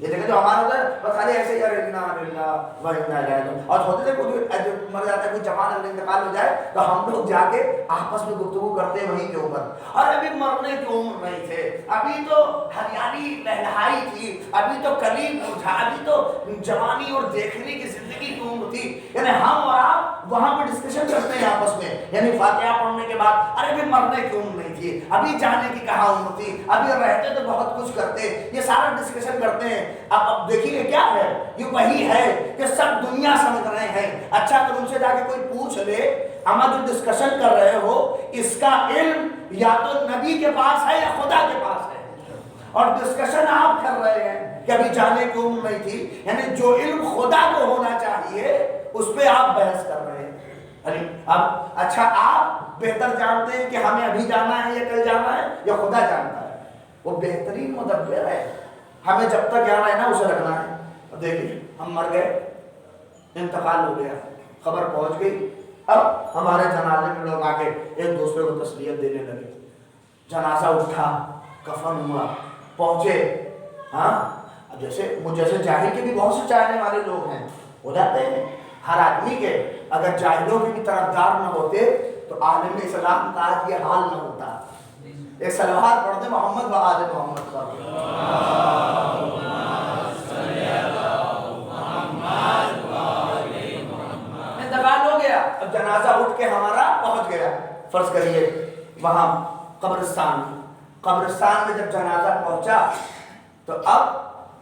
یہ دیکھیں جو ہمارا ہوتا ہے بس خالی ایسے ہی اور ہوتے تھے کوئی مر جاتا ہے کوئی جوان اگر انتقال ہو جائے تو ہم لوگ جا کے آپس میں گفتگو کرتے ہیں وہیں کے اوپر، اور ابھی مرنے کی عمر نہیں تھے، ابھی تو ہریالی لہلہائی تھی، ابھی تو کلیم تھا، ابھی تو جوانی اور دیکھنے کی زندگی کی عمر تھی، یعنی ہم اور آپ وہاں پہ ڈسکشن کرتے ہیں آپس میں، یعنی فاتحہ پڑھنے کے بعد ارے ابھی مرنے کی عمر نہیں تھی، ابھی جانے کی کہاں عمر تھی، ابھی رہتے تو بہت کچھ کرتے، یہ سارا ڈسکشن کرتے ہیں۔ اب دیکھیے کیا ہے، یہ وہی ہے کہ سب دنیا سمجھ رہے ہیں۔ اچھا اگر ان سے جا کے کوئی پوچھ لے اما جو ڈسکشن کر رہے ہو اس کا علم یا تو نبی کے پاس ہے یا خدا کے پاس ہے، اور ڈسکشن آپ کر رہے ہیں کہ ابھی جانے کی عمر نہیں تھی، یعنی جو علم خدا کو ہونا چاہیے اس پہ آپ بحث کر رہے ہیں۔ اب اچھا آپ بہتر جانتے ہیں کہ ہمیں ابھی جانا ہے یا کل جانا ہے یا خدا جانتا ہے؟ وہ بہترین مدبر ہے، ہمیں جب تک جانا ہے نا اسے رکھنا ہے۔ اب دیکھیے ہم مر گئے، انتقال ہو گیا، خبر پہنچ گئی، اب ہمارے جنازے میں لوگ آ کے ایک دوسرے کو تسلیت دینے لگے، جنازہ اٹھا، کفن ہوا، پہنچے، ہاں اب جیسے جاہل کے بھی بہت سے چاہنے والے لوگ ہیں، ہو جاتے ہیں ہر آدمی کے، اگر جاہلوں کے بھی طرفدار نہ ہوتے تو عالم اسلام کا آج یہ حال نہ ہوتا۔ ایک صلوات پڑھ دیں محمد و آل محمد پر۔ انتقال ہو گیا، اب جنازہ اٹھ کے ہمارا پہنچ گیا، فرض کریے وہاں قبرستان میں جب جنازہ پہنچا تو اب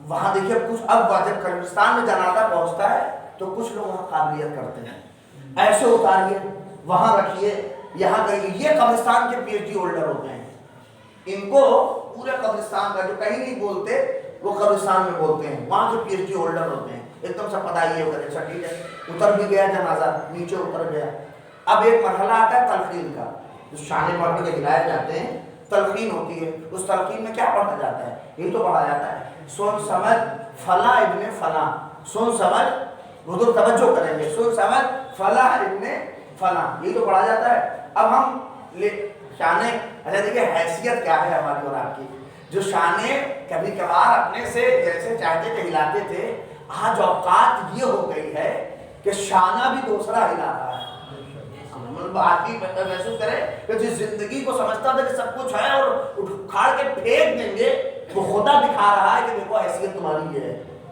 وہاں دیکھیے کچھ اب جب قبرستان میں جنازہ پہنچتا ہے تو کچھ لوگ وہاں قابلیت کرتے ہیں، ایسے اتاریے، وہاں رکھیے، یہاں کریے، یہ قبرستان کے پی ایچ ڈی ہولڈر ہوتے ہیں، ان کو پورے قبرستان کا جو کہیں نہیں بولتے وہ قبرستان میں بولتے ہیں، وہاں کے پی ایچ ڈی ہولڈر ہوتے ہیں، ایک دم سب پتہ یہ ہوگا، اچھا ٹھیک ہے، اتر بھی گیا جنازہ، نیچے اتر گیا، اب ایک مرحلہ آتا ہے تلقین کا، جو شانے پڑھ کے ہلائے جاتے ہیں، تلقین ہوتی ہے، اس تلقین میں کیا پڑھا جاتا ہے؟ یہ تو پڑھا جاتا ہے سن سمجھ فلاں ابن فلاں، سن سمجھ، حضور توجہ کریں گے، سن سمجھ فلاں ابن فلاں، یہ تو پڑھا جاتا ہے۔ اب ہم شانے، اچھا دیکھیں حیثیت کیا ہے ہماری اور آپ کی، جو شانے کبھی کبھار اپنے سے جیسے چاہتے تھے ہلاتے تھے، آج اوقات یہ ہو گئی ہے کہ شانہ بھی دوسرا ہلا رہا ہے۔ آدمی محسوس کرے کہ جس زندگی کو سمجھتا تھا کہ سب کچھ ہے اور اکھاڑ کے پھینک دیں گے، وہ خدا دکھا رہا ہے کہ دیکھو حیثیت تمہاری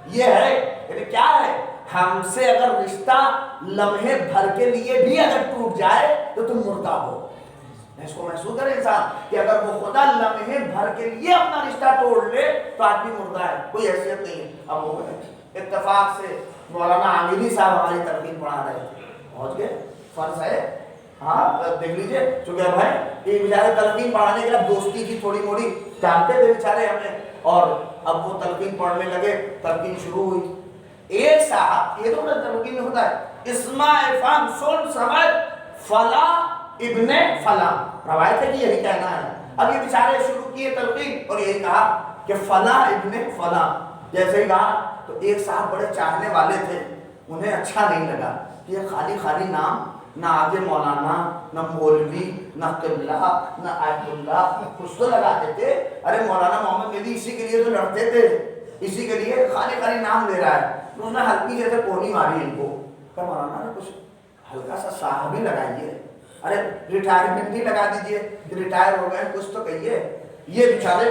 یہ ہے، یعنی کیا ہے، ہم سے اگر رشتہ لمحے بھر کے لیے بھی اگر ٹوٹ جائے تو تم مردہ ہو۔ اس کو محسوس کرے انسان کہ اگر وہ خدا لمحے بھر کے لیے اپنا رشتہ توڑ لے تو آدمی مردہ ہے، کوئی حیثیت نہیں ہے۔ اب ہو گئے اتفاق سے مولانا عامری صاحب ہماری تلقین پڑھا رہے تھے، پہنچ گئے، فرض ہے، ہاں دیکھ لیجئے، چونکہ بھائی یہ بیچارے تلقین پڑھانے کے لیے دوستی کی تھوڑی موڑی جانتے تھے بیچارے ہمیں، اور اب وہ تلقین پڑھنے لگے، تلقین شروع ہوئی، ایک صاحب، یہ تو تلقین میں ہوتا ہے، اسمع فہم سن سمجھ فلاں ابن فلاں، روایت ہے کہ یہی کہنا ہے۔ اب یہ بیچارے شروع کیے تلقین اور یہی کہا کہ فلاں ابن فلاں، جیسے ہی کہا تو ایک صاحب بڑے چاہنے والے تھے، انہیں اچھا نہیں لگا کہ یہ خالی نام، نہ آگے مولانا، نہ مولوی، نہ قبلہ، نہ آیت اللہ، کچھ تو لگاتے تھے، ارے مولانا محمد مہدی اسی کے لیے تو لڑتے تھے، اسی کے لیے خالی نام لے رہا ہے، انہوں نے ہلکی جیسے کونی ماری ان کو، کہ مولانا نے کچھ ہلکا سا صاحب ہی لگائیے، ارے ریٹائرمنٹ ہی لگا دیجئے، ریٹائر ہو گئے کچھ تو کہیے۔ یہ بیچارے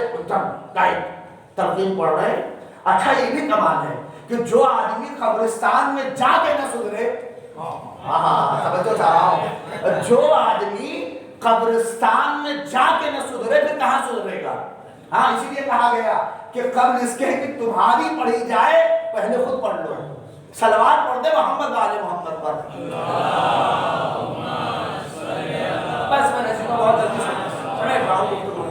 تلقین پڑھ رہے ہیں۔ اچھا یہ بھی کمال ہے کہ جو آدمی قبرستان میں جا کے نہ سدھرے، سمجھو چاہ رہا ہوں، جو آدمی قبرستان میں جا کے نہ سدھرے پھر کہاں سدھرے گا؟ ہاں اسی لیے کہا گیا کہ قبل اس کے کہ تمہاری پڑھی جائے پہلے خود پڑھ لو، صلوات پڑھ دے محمد آل محمد پر۔ بس میں نے اس کو بہت جلدی سمجھ رہا ہوں،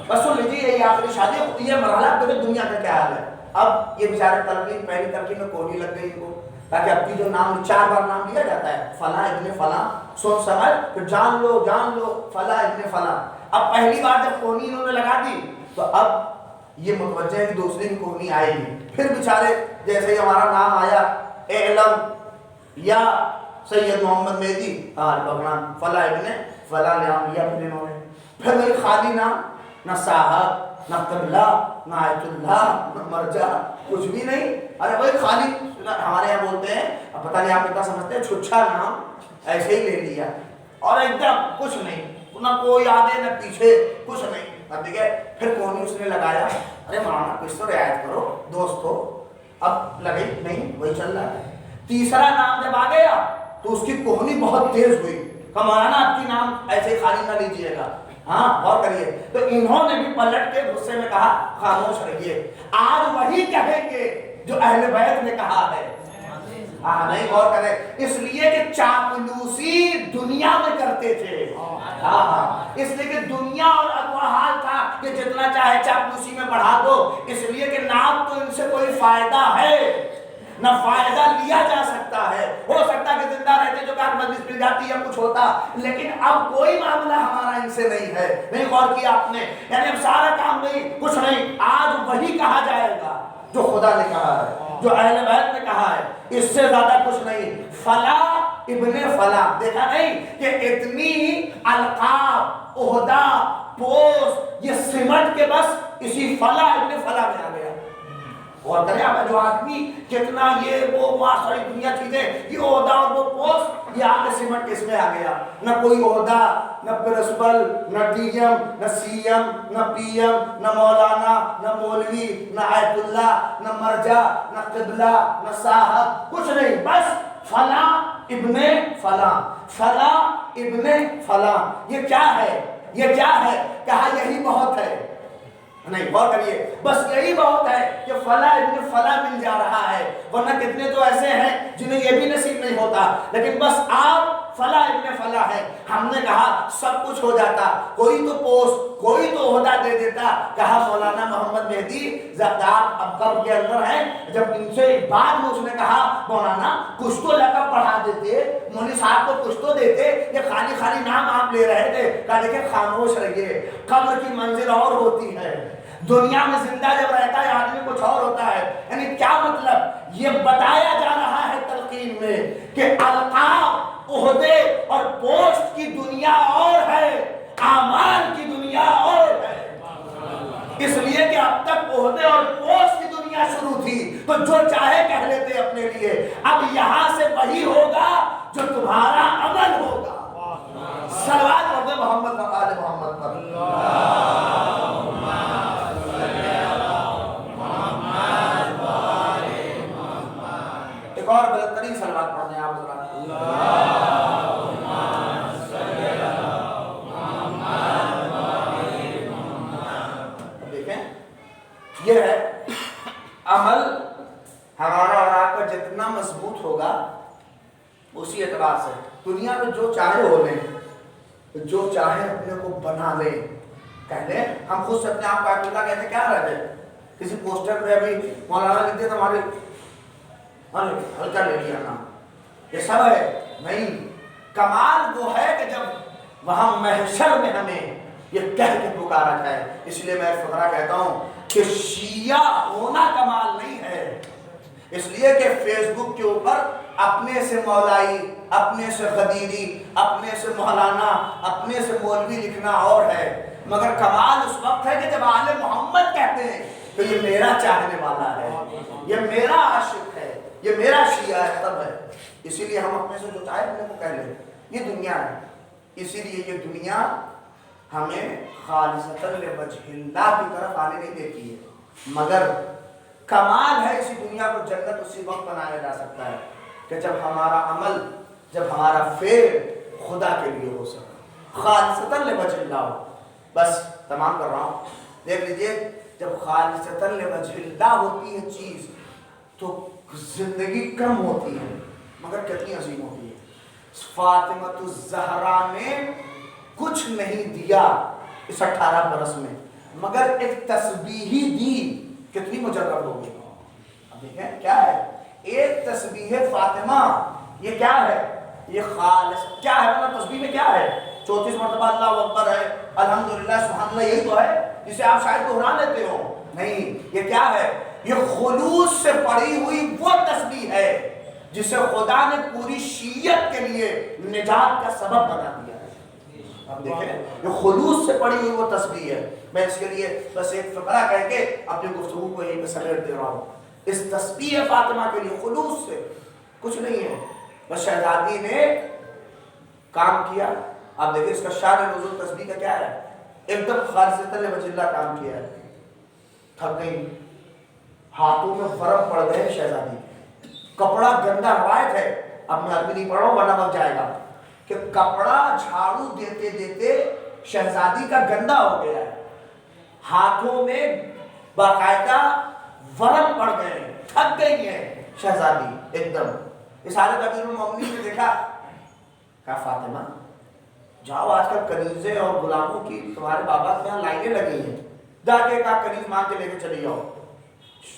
بس سن لیجیے، یہ آخری شادی، یہ مرحلہ دنیا کا کیا حال ہے۔ اب یہ بیچارے تلقین، پہلی تلقین میں کونی لگ گئی ان کو، تاکہ اب کی جو نام 4 بار نام لیا جاتا ہے، فلاں ابن فلاں، سن سمجھ، پھر جان لو فلاں ابن فلاں۔ اب پہلی بار جب کونی انہوں نے لگا دی تو اب یہ متوجہ ہے کہ دوسری بھی کونی آئے گی، پھر بیچارے جیسے ہی ہمارا نام آیا، اعلم یا سید محمد مہدی فلاں ابن فلاں نام لیا، پھر انہوں نے، پھر نہیں خالی نام، نہ صاحب، نہ قبلہ، نہ آیت اللہ، نہ مرجع، کچھ بھی نہیں. ارے بھائی خالی ہمارے یہاں بولتے ہیں، اب پتہ نہیں آپ کتنا سمجھتے ہیں، چھچھا نام ایسے ہی لے لیا اور ایک دم کچھ نہیں، نہ کوئی آگے نہ پیچھے، کچھ نہیں. اب دیکھیں پھر کون اس نے لگایا، ارے مولانا کچھ تو رعایت کرو دوست ہو. اب لگے نہیں، وہی چل رہا ہے. تیسرا نام جب آ گیا تو اس کی کوہنی بہت تیز ہوئی کہ مولانا آپ کی نام ایسے خالی نہ لیجیے گا، ہاں غور کریے. تو انہوں نے بھی پلٹ کے غصے میں کہا خاموش رہیے، آج وہی کہیں گے جو اہل بیت نے کہا ہے. ہاں نہیں غور کرے، اس لیے کہ چاپلوسی دنیا میں کرتے تھے. ہاں اس لیے کہ دنیا اور اگوا حال تھا کہ جتنا چاہے چاپلوسی میں بڑھا دو، اس لیے کہ نہ تو ان سے کوئی فائدہ ہے نہ فائدہ لیا جا سکتا ہے. ہو سکتا ہے کہ زندہ رہتے جو کہ مجلس مل جاتی یا کچھ ہوتا، لیکن اب کوئی معاملہ ہمارا ان سے نہیں ہے. نہیں غور کیا آپ نے؟ یعنی اب سارا کام نہیں، کچھ نہیں، آج وہی کہا جائے گا جو خدا نے کہا ہے، جو اہل بیت نے کہا ہے، اس سے زیادہ کچھ نہیں. فلا ابن فلا، دیکھا نہیں کہ اتنی القاب، عہدہ، پوسٹ یہ سمٹ کے بس اسی فلا ابن فلا میں آ گیا. اور کرے آپ جو آدمی کتنا یہ وہ ساری دنیا چیزیں، یہ عہدہ اور وہ پوسٹ، یہ آگے سمٹ کے اس میں آ گیا. نہ کوئی عہدہ، نہ پرنسپل، نہ ڈی ایم، نہ سی ایم، نہ پی ایم، نہ مولانا، نہ مولوی، نہ آیت اللہ، نہ مرجع، نہ قبلہ، نہ صاحب، کچھ نہیں، بس فلاں ابن فلاں، فلاں ابن فلاں. یہ کیا ہے؟ یہ کیا ہے؟ کہا یہی بہت ہے. نہیں غور کریے، بس یہی بہت ہے کہ فلاں ابن فلاں مل جا رہا ہے، ورنہ کتنے تو ایسے ہیں جنہیں یہ بھی نصیب نہیں ہوتا. لیکن بس آپ فلاں ابن فلاں ہے. ہم نے کہا سب کچھ ہو جاتا، کوئی تو پوسٹ، کوئی تو عہدہ دے دیتا. کہا مولانا محمد مہدی زرداد اب قبر کے اندر ہیں، جب ان سے بعد میں اس نے کہا مولانا کچھ تو لقب بڑھا دیتے، مولوی صاحب کو کچھ تو دیتے، یہ خالی خالی نام آپ لے رہے تھے. کہا دیکھیں خاموش رہیے، قبر کی منزل اور ہوتی ہے، دنیا میں زندہ جب رہتا ہے آدمی کچھ اور ہوتا ہے. یعنی کیا مطلب؟ یہ بتایا جا رہا ہے تلقین میں کہ القاب، عہدے اور پوسٹ کی دنیا اور ہے، اعمال کی دنیا اور ہے. اس لیے کہ اب تک عہدے اور پوسٹ کی دنیا شروع تھی تو جو چاہے کہہ لیتے اپنے لیے. اب یہاں سے وہی ہوگا جو تمہارا عمل ہوگا. صلوات پڑھتے محمد و آل محمد پر. ایک اور بلندترین صلوات پڑھتے ہیں آپ ذرا. دیکھیں یہ ہے عمل ہمارا اور آپ کا جتنا مضبوط ہوگا اسی اعتبار سے دنیا میں جو چاہے ہو لیں، جو چاہے اپنے کو بنا لیں. کہہ لیں ہم خود سے اپنے آپ کو آیت اللہ کہتے کیا رہ جائے. کسی پوسٹر پہ ابھی مولانا لکھ دیا تو ہمارے ہلکا لے لیا نام، یہ سب ہے. نہیں، کمال وہ ہے کہ جب وہاں محشر میں ہمیں یہ کہہ کے پکارا جائے. اس لیے میں فقرہ کہتا ہوں کہ شیعہ ہونا کمال نہیں ہے. اس لیے کہ فیس بک کے اوپر اپنے سے مولائی، اپنے سے غدیری، اپنے سے مولانا، اپنے سے مولوی لکھنا اور ہے، مگر کمال اس وقت ہے کہ جب آل محمد کہتے ہیں تو یہ میرا چاہنے والا ہے، یہ میرا عاشق ہے، یہ میرا شیعہ ہے، تب ہے. اسی لیے ہم اپنے سے جو چاہے اپنے کو کہہ لیں. یہ دنیا ہے، اسی لیے یہ دنیا ہمیں خالصۃ لوجہ اللہ کی طرف آنے نہیں دیتی ہے. مگر کمال ہے اسی دنیا کو جنت اسی وقت بنایا جا سکتا ہے کہ جب ہمارا عمل، جب ہمارا فعل خدا کے لیے ہو سکے، خالصۃ لوجہ اللہ ہو. بس تمام کر رہا ہوں، دیکھ لیجئے جب خالصۃ لوجہ اللہ ہوتی ہے چیز تو زندگی کم ہوتی ہے مگر کتنی عظیم ہوتی ہے. فاطمہ الزہرا نے کچھ نہیں دیا اس 18 برس میں، مگر ایک تسبیح دی، کتنی مجرب ہوگی. اب دیکھیں کیا ہے ایک تسبیح فاطمہ، یہ کیا ہے؟ یہ خالص کیا ہے؟ مطلب تسبیح میں کیا ہے؟ 34 مرتبہ اللہ اکبر ہے، الحمدللہ سبحان اللہ، یہی تو ہے جسے آپ شاید دہرا لیتے ہو. نہیں، یہ کیا ہے؟ یہ خلوص سے پڑھی ہوئی وہ تسبیح ہے جسے خدا نے پوری شیعت کے لیے نجات کا سبب بنا دیا ہے. آپ دیکھیں یہ خلوص سے پڑھی ہوئی وہ تسبیح ہے. میں اس کے لیے بس ایک فقرہ کہہ کے اپنی گفتگو کو یہیں پہ سمیٹ دے رہا ہوں. اس تسبیح فاطمہ کے لیے خلوص سے کچھ نہیں ہے, بس شہزادی نے کام کیا. آپ دیکھیں اس کا شان نزول تسبیح کا کیا ہے, ایک دم خالصۃ لوجہ اللہ کام کیا ہے. تھک گئی, ہاتھوں میں ورم پڑ گئے شہزادی, کپڑا گندا. روایت ہے, اب میں عربی نہیں پڑھ رہا ہوں ورنہ وقت جائے گا, کہ کپڑا جھاڑو دیتے دیتے شہزادی کا گندا ہو گیا ہے, ہاتھوں میں باقاعدہ ورم پڑ گئے, تھک گئی ہے شہزادی ایک دم. اس حالت امیر المومنین نے دیکھا, کہا فاطمہ جاؤ, آج کل کنیزیں اور غلاموں کی تمہارے بابا کے یہاں لائنیں لگی ہیں, جا کے ایک کنیز مانگ کے لے کے چلی جاؤ.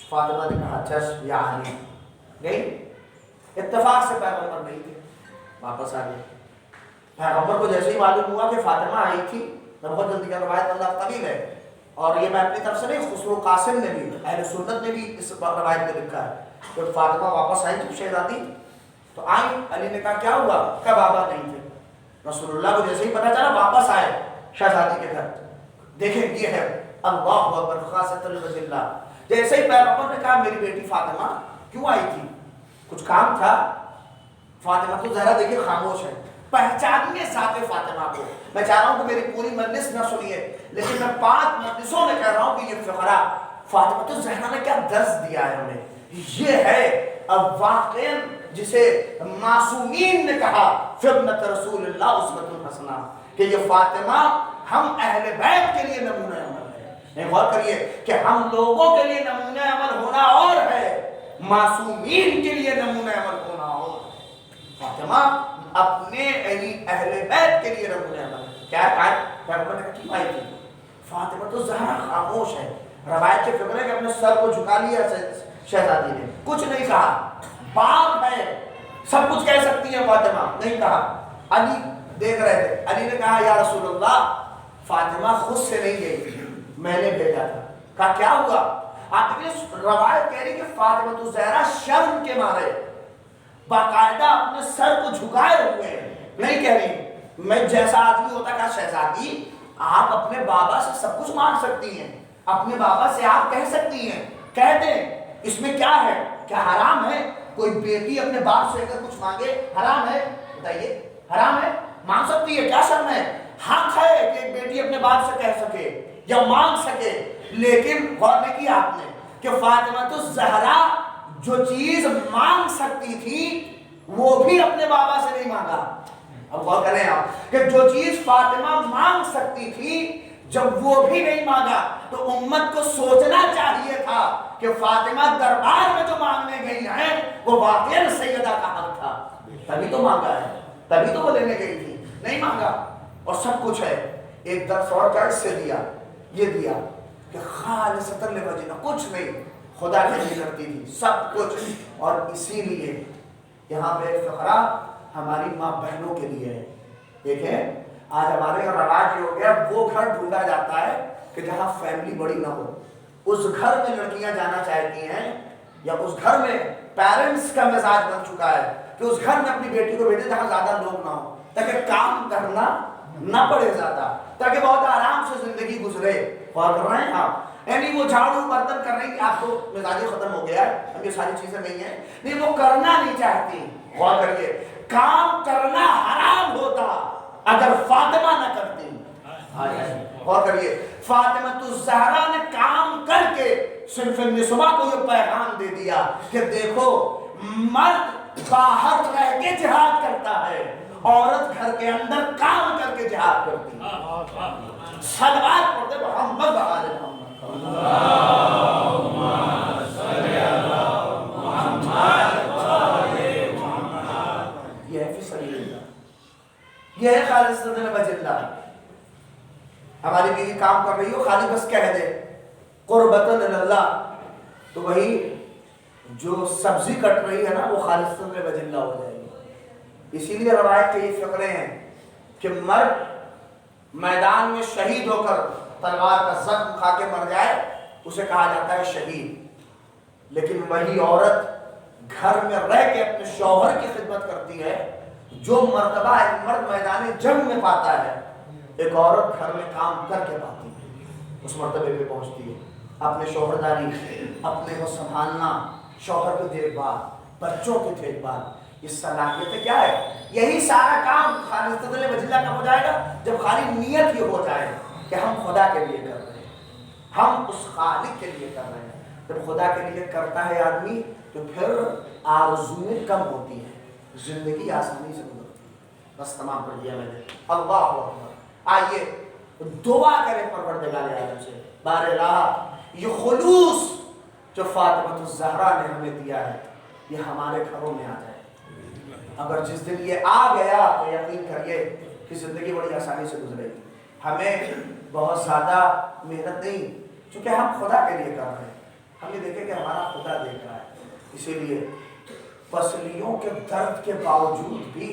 فاطمہ نے کہا چش یا علی. گئی, اتفاق سے پیغمبر نہیں تھے, واپس آ گئے. پیغمبر کو جیسے ہی معلوم ہوا کہ فاطمہ آئی تھی, میں بہت جلدی کا روایت اللہ طویل ہے, اور یہ میں اپنی طرف سے نہیں, خسرو قاسم نے بھی, اہل سنت نے بھی اس روایت میں لکھا ہے. جب فاطمہ واپس آئی جب شہزادی تو آئی, علی نے کہا کیا ہوا, کیا بابا نہیں تھے. رسول اللہ کو جیسے ہی پتا چلا واپس آئے شہزادی کے گھر. دیکھیں یہ ہے اللہ اکبر خاصۃ لوجہ اللہ. جیسے ہی پیغمبر نے کہا میری بیٹی فاطمہ کیوں آئی تھی, کچھ کام تھا. فاطمہ تو ذرا دیکھیے خاموش ہے, پہچانیے ذات فاطمہ کو. میں چاہ رہا ہوں کہ میری پوری مجلس نہ سنیے, لیکن میں 5 مجلسوں میں کہہ رہا ہوں کہ یہ فقرہ فاطمہ تو زہرا نے کیا درس دیا ہے ہمیں. یہ ہے اب واقعا جسے معصومین نے کہا فبنت رسول اللہ اسوۃ حسنہ, کہ یہ فاطمہ ہم اہل بیت کے لیے نمونہ عمل ہے. غور کریے کہ ہم لوگوں کے لیے نمونہ عمل ہونا اور ہے, معصومین کے لیے نمونہ عمل ہونا اور. فاطمہ اپنے اہل بیت کے لیے نمونہ عمل ہے. کیا ہے پیغمبر نے کیوں آئی تھی, فاطمہ تو زہرا خاموش ہے. روایت کے فکر ہے کہ اپنے سر کو جھکا لیا شہزادی نے, کچھ نہیں کہا. باپ ہے, سب کچھ کہہ سکتی ہے فاطمہ, نہیں کہا. علی دیکھ رہے تھے, علی نے کہا یا رسول اللہ فاطمہ خود سے نہیں گئی تھی, میں نے بھیجا تھا. کہا کیا ہوا. آپ دیکھیں روایت کہہ رہی کہ فاطمہ تو زہرا شرم کے مارے باقاعدہ اپنے سر کو جھکائے ہوئے ہیں, نہیں کہہ رہی میں جیسا آدمی ہوتا. کہا شہزادی آپ اپنے بابا سے سب کچھ مانگ سکتی ہیں, اپنے بابا سے آپ کہہ سکتی ہیں, کہہ دیں, اس میں کیا ہے, کیا حرام ہے کوئی بیٹی اپنے باپ سے اگر کچھ مانگے, حرام ہے, بتائیے حرام ہے, مانگ سکتی ہے, کیا شرم ہے. حق ہے کہ ایک بیٹی اپنے باپ سے کہہ سکے یا مانگ سکے. لیکن غور نہیں کیا آپ نے کہ فاطمہ تو زہرا جو چیز مانگ سکتی تھی وہ بھی اپنے بابا سے نہیں مانگا. اب غور کریں آپ کہ جو چیز فاطمہ مانگ سکتی تھی جب وہ بھی نہیں مانگا تو امت کو سوچنا چاہیے تھا کہ فاطمہ دربار میں جو مانگنے گئی ہیں وہ واقعا سیدہ کا حق تھا, تبھی تو مانگا ہے, تبھی تو وہ لینے گئی تھی, نہیں مانگا. اور سب کچھ ہے. ایک درس اور کیا اس سے دیا, یہ دیا کہ خالصۃ لوجہ اللہ, کچھ نہیں, خدا کے لیے کرتی تھی سب کچھ. اور اسی لیے یہاں پہ ایک فقرہ ہماری ماں بہنوں کے لیے ہے. دیکھیں آج ہمارے یہاں رواج یہ ہو گیا, وہ گھر ڈھونڈا جاتا ہے کہ جہاں فیملی بڑی نہ ہو. اس گھر میں لڑکیاں جانا چاہتی ہیں یا اس گھر میں پیرنٹس کا مزاج بن چکا ہے کہ اس گھر میں اپنی بیٹی کو بھیجے جہاں زیادہ لوگ نہ ہو, تاکہ کام کرنا نہ پڑے زیادہ, تاکہ بہت آرام سے زندگی گزرے. غور کر رہے ہیں آپ, یعنی وہ جھاڑو برتن کر رہی, آپ کو مزاج ختم ہو گیا ہے, اب یہ ساری چیزیں نہیں ہیں, نہیں وہ کرنا نہیں چاہتی. غور کریے, کام کرنا حرام ہوتا اگر فاطمہ نہ کرتی. غور کریے, فاطمہ الزہرا نے کام کر کے صنف النسواء کو یہ پیغام دے دیا کہ دیکھو مرد باہر رہ کے جہاد کرتا ہے, عورت گھر کے اندر کام کر کے جہاد کرتی ہے. صلوات پڑھتے محمد آل محمد, اللہم صلی علی محمد وآل محمد. یہ ہے فی سبیل اللہ, یہ ہے خالصۃ لوجہ اللہ. ہماری بیوی کام کر رہی ہو, خالی بس کہہ دے قربۃ اللہ, تو وہی جو سبزی کٹ رہی ہے نا وہ خالصۃ لوجہ اللہ ہو جائے گی. اسی لیے روایت کے یہ فقرے ہیں کہ مرد میدان میں شہید ہو کر تلوار کا زخم کھا کے مر جائے اسے کہا جاتا ہے شہید, لیکن وہی عورت گھر میں رہ کے اپنے شوہر کی خدمت کرتی ہے. جو مرتبہ ایک مرد میدان جنگ میں پاتا ہے ایک عورت گھر میں کام کر کے پاتی ہے، اس مرتبے پہ پہنچتی ہے، اپنے شوہرداری، اپنے کو سنبھالنا، شوہر کی دیکھ بھال، بچوں کی دیکھ بھال، یہ صلاحیت کیا ہے؟ یہی سارا کام خالص وجہ کا ہو جائے گا جب خالی نیت ہی ہو جائے کہ ہم خدا کے لیے کر رہے ہیں، ہم اس خالق کے لیے کر رہے ہیں۔ جب خدا کے لیے کرتا ہے آدمی تو پھر آرزویں کم ہوتی ہیں، زندگی آسانی سے گزرتی ہے۔ بس تمام کر دیا میں نے، اللہ اکبر۔ آئیے دعا کریں پروردگار عالم سے، بار الہ یہ خلوص جو فاطمہ الزہرا نے ہمیں دیا ہے یہ ہمارے گھروں میں آ جائے۔ اگر جس دن یہ آ گیا تو یقین کریے کہ زندگی بڑی آسانی سے گزرے گی۔ ہمیں بہت زیادہ محنت نہیں، چونکہ ہم خدا کے لیے کر رہے ہیں، ہم یہ دیکھیں کہ ہمارا خدا دیکھ رہا ہے۔ اسی لیے پسلیوں کے درد کے باوجود بھی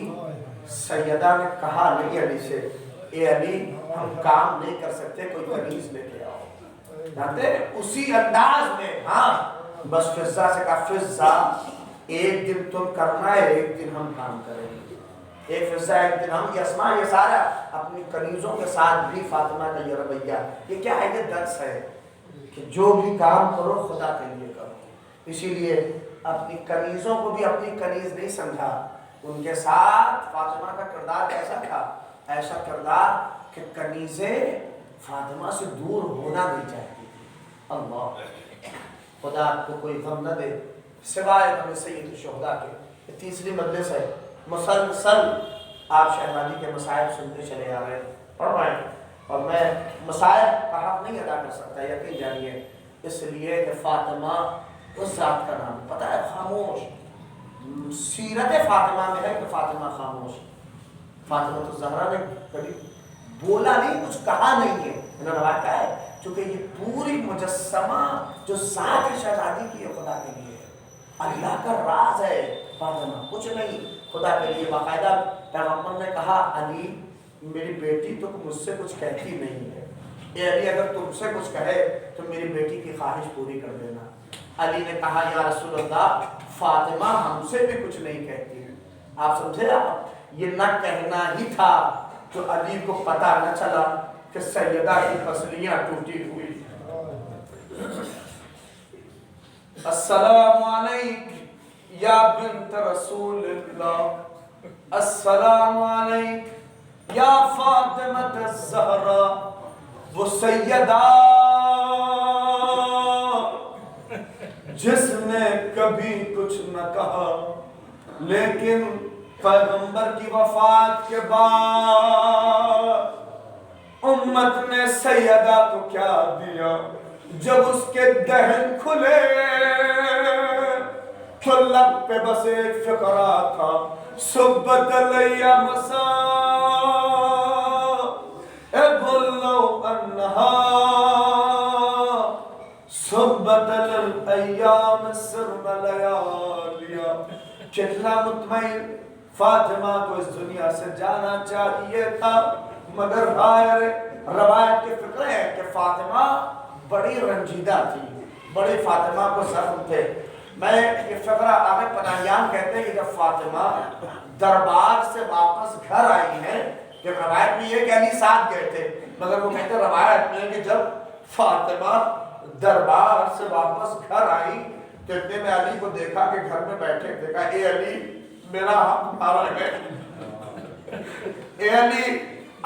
سیدہ نے کہا نہیں علی سے، اے علی ہم کام نہیں کر سکتے، کوئی کنیز لے کے آؤ۔ جانتے اسی انداز میں، ہاں بس فضہ سے کہا فضہ ایک دن تم کرنا ہے، ایک دن ہم کام کریں گے، ایک فضہ ایک دن ہم۔ یہ اسماء یہ سارا اپنی کنیزوں کے ساتھ بھی فاطمہ کا یہ رویہ، یہ کیا ہے؟ یہ درس ہے کہ جو بھی کام کرو خدا کے لیے کرو۔ اسی لیے اپنی کنیزوں کو بھی اپنی کنیز نہیں سمجھا، ان کے ساتھ فاطمہ کا کردار کیسا تھا؟ ایسا کردار کہ کنیزیں فاطمہ سے دور ہونا نہیں چاہتی تھی۔ اللہ خدا آپ کو کوئی غم نہ دے سوائے غم سید الشہداء کے۔ یہ تیسری مجلس ہے، مسلسل آپ شہزادی کے مصائب سنتے چلے آ رہے ہیں، پڑھ رہے ہیں، اور میں مصائب کا حق نہیں ادا کر سکتا، یقین جانیے، اس لیے کہ فاطمہ اس ذات کا نام پتہ ہے، خاموش۔ سیرت فاطمہ میں ہے کہ فاطمہ خاموش، فاطمہ الزہرا نے کبھی بولا نہیں، کچھ کہا نہیں ہے، انہوں نے روایت کہا ہے، چونکہ یہ پوری مجسمہ جو ذات شہزادی کی ہے خدا کے لیے ہے، اللہ کا راز ہے فاطمہ، کچھ نہیں، خدا کے لیے۔ باقاعدہ پیغمبر نے کہا علی میری بیٹی تو مجھ سے کچھ کہتی نہیں ہے، اے علی اگر تم سے کچھ کہے تو میری بیٹی کی خواہش پوری کر دینا۔ علی نے کہا یا رسول اللہ فاطمہ ہم سے بھی کچھ نہیں کہتی ہے۔ آپ سمجھے؟ آپ یہ نہ کہنا ہی تھا جو علی کو پتہ نہ چلا کہ سیدہ کی پسلیاں ٹوٹی ہوئی۔ السلام علیک یا بنت رسول اللہ، السلام علیک یا فاطمہ الزہرا، وہ سیدہ جس نے کبھی کچھ نہ کہا، لیکن پیغمبر کی وفات کے بعد امت نے سیدہ کو کیا دیا؟ جب اس کے دہن کھلے تو لب پہ بس ایک فقرہ تھا، صبت علیہ مسا ابلو انہا صبت الایام سرم لیالیا۔ کتنا مطمئن فاطمہ کو اس دنیا سے جانا چاہیے تھا، مگر روایت کے فکرے ہیں کہ فاطمہ بڑی رنجیدہ تھی، بڑی فاطمہ کو زخم تھے۔ میں یہ فقرہ آگے پناہیان کہتے ہیں کہ جب فاطمہ دربار سے واپس گھر آئی ہیں، جب روایت میں یہ کہ علی ساتھ گئے تھے، مگر وہ کہتے ہیں روایت میں کہ جب فاطمہ دربار سے واپس گھر آئی تو اتنے میں علی کو دیکھا کہ گھر میں بیٹھے، دیکھا اے علی میرا حق مارا ہے، اے علی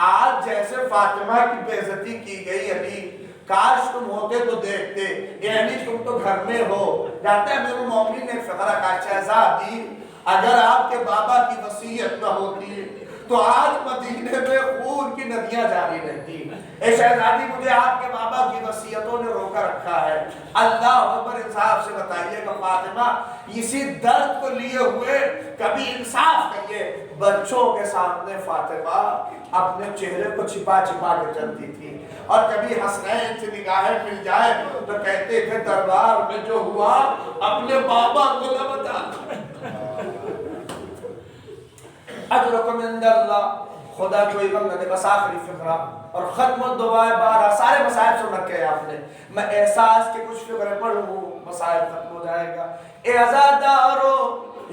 آج جیسے فاطمہ کی بے عزتی کی گئی علی کاش تم ہوتے تو دیکھتے، اے علی تم تو گھر میں ہو۔ جانتے ہیں امیر المومنین نے فقرہ کہا شہزادی اگر آپ کے بابا کی وصیت نہ ہوتی تو آج مدینے میں خون کی ندیاں جاری رہتی۔ اے شہزادی مجھے آپ کے بابا کی وصیتوں نے روکا رکھا ہے، اللہ اکبر۔ انصاف سے بتائیے کہ فاطمہ اسی درد کو لیے ہوئے کبھی انصاف کریے بچوں کے سامنے فاطمہ اپنے چہرے کو چھپا چھپا کے چلتی تھی، اور کبھی حسنین سے نگاہیں مل جائے تو کہتے تھے دربار میں جو ہوا اپنے بابا کو نہ بتا۔ اجرکم عند اللہ، خدا کوئی غم نہ دے۔ بس آخری فقرہ اور ختم الدعائے بارہ، سارے مسائل سن رکھے ہیں آپ نے، میں احساس کے کچھ فقرے پڑھوں مسائل ختم ہو جائے گا۔ اے عزادارو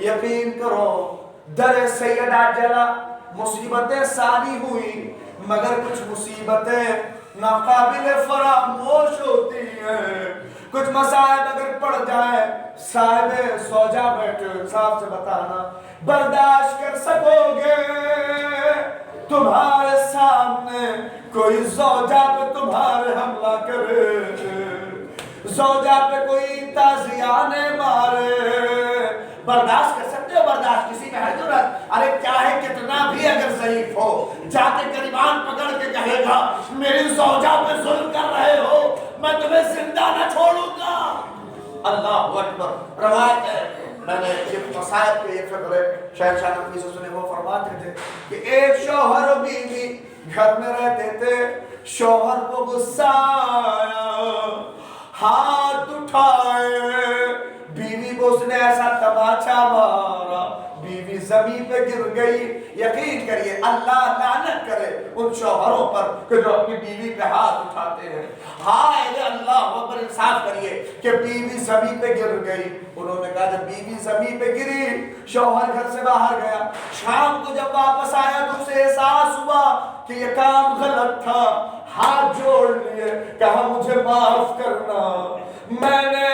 یقین کرو در سیدہ جلا، مصیبتیں ساری ہوئی، مگر کچھ مصیبتیں ناقابل فراموش ہوتی ہیں، کچھ مصائب اگر پڑ جائے صاحب سوجا بیٹھے انصاف سے بتانا برداشت کر سکو گے؟ تمہارے سامنے کوئی زوجہ پہ تمہارے حملہ کرے، زوجہ پہ کوئی تازیانے مارے، برداشت کر سکتے ہو؟ برداشت کسی میں ہے ضرورت؟ ارے چاہے کتنا بھی اگر ضعیف ہو جا کے گریبان پکڑ کے کہے گا میری زوجہ پہ ظلم کر رہے ہو میں تمہیں زندہ نہ چھوڑوں گا۔ اللہ اکبر۔ روایت ہے، میں نے یہ مصائب کے یہ فکر شہنشاہ نقوی سے سنے، وہ فرماتے تھے کہ ایک شوہر و بیوی گھر میں رہتے تھے، شوہر کو غصہ آیا، ہاتھ اٹھائے، بیوی کو اس نے ایسا تماچا مارا، بیوی زمین پہ گر گئی۔ یقین کریے اللہ لعنت کرے ان شوہروں پر کہ جو اپنی بیوی پہ ہاتھ اٹھاتے ہیں۔ ہائے اللہ اکبر، انصاف کریے کہ بیوی زمین پہ گر گئی۔ انہوں نے کہا جب بیوی زمین پہ گری شوہر گھر سے باہر گیا، شام کو جب واپس آیا تو اسے احساس ہوا کہ یہ کام غلط تھا، ہاتھ جوڑ لیے، کہا مجھے معاف کرنا، میں نے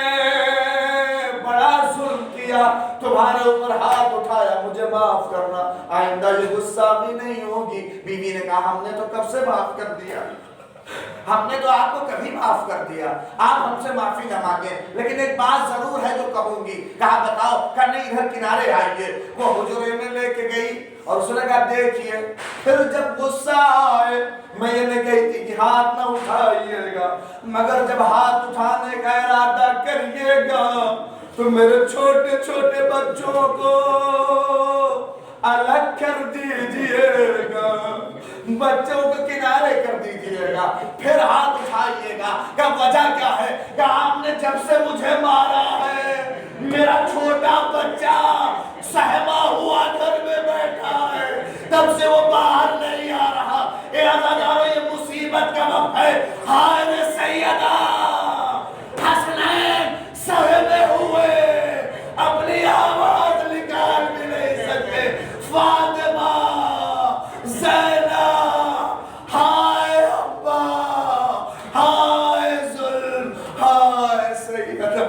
بڑا ظلم کیا، تمہارے اوپر ہاتھ اٹھایا، مجھے معاف کرنا، آئندہ یہ غصہ بھی نہیں ہوگی۔ بیوی نے کہا ہم نے تو کب سے معاف کر دیا، ہم نے تو آپ کو کبھی معاف کر دیا، آپ ہم سے معافی نہ مانگیں، لیکن ایک بات ضرور ہے جو کہوں گی۔ کہا بتاؤ؟ کہا نہیں ادھر کنارے آئیے۔ وہ حجرے میں لے کے گئی اور اس نے کہا دیکھیے پھر جب غصہ آئے، میں یہ نہیں کہتی کہ ہاتھ نہ اٹھائیے گا، مگر جب ہاتھ اٹھانے کا ارادہ کریے گا تو میرے چھوٹے چھوٹے بچوں کو الگ کر دیجئے گا، بچوں کو کنارے کر دیجئے گا، پھر ہاتھ اٹھائیے گا۔ کہ وجہ کیا ہے؟ کہ آپ نے جب سے مجھے مارا ہے میرا چھوٹا بچہ سہما ہوا گھر میں بیٹھا ہے، تب سے وہ باہر نہیں آ رہا۔ اے عزادارو یہ مصیبت کا وقت ہے۔ ہائے رے سیدہ، حسنین سہمے ہوئے اپنی آواز نکال بھی نہیں سکتے، فاطمہ، زینب، ہائے ابا، ہائے ظلم، ہائے سیدہ۔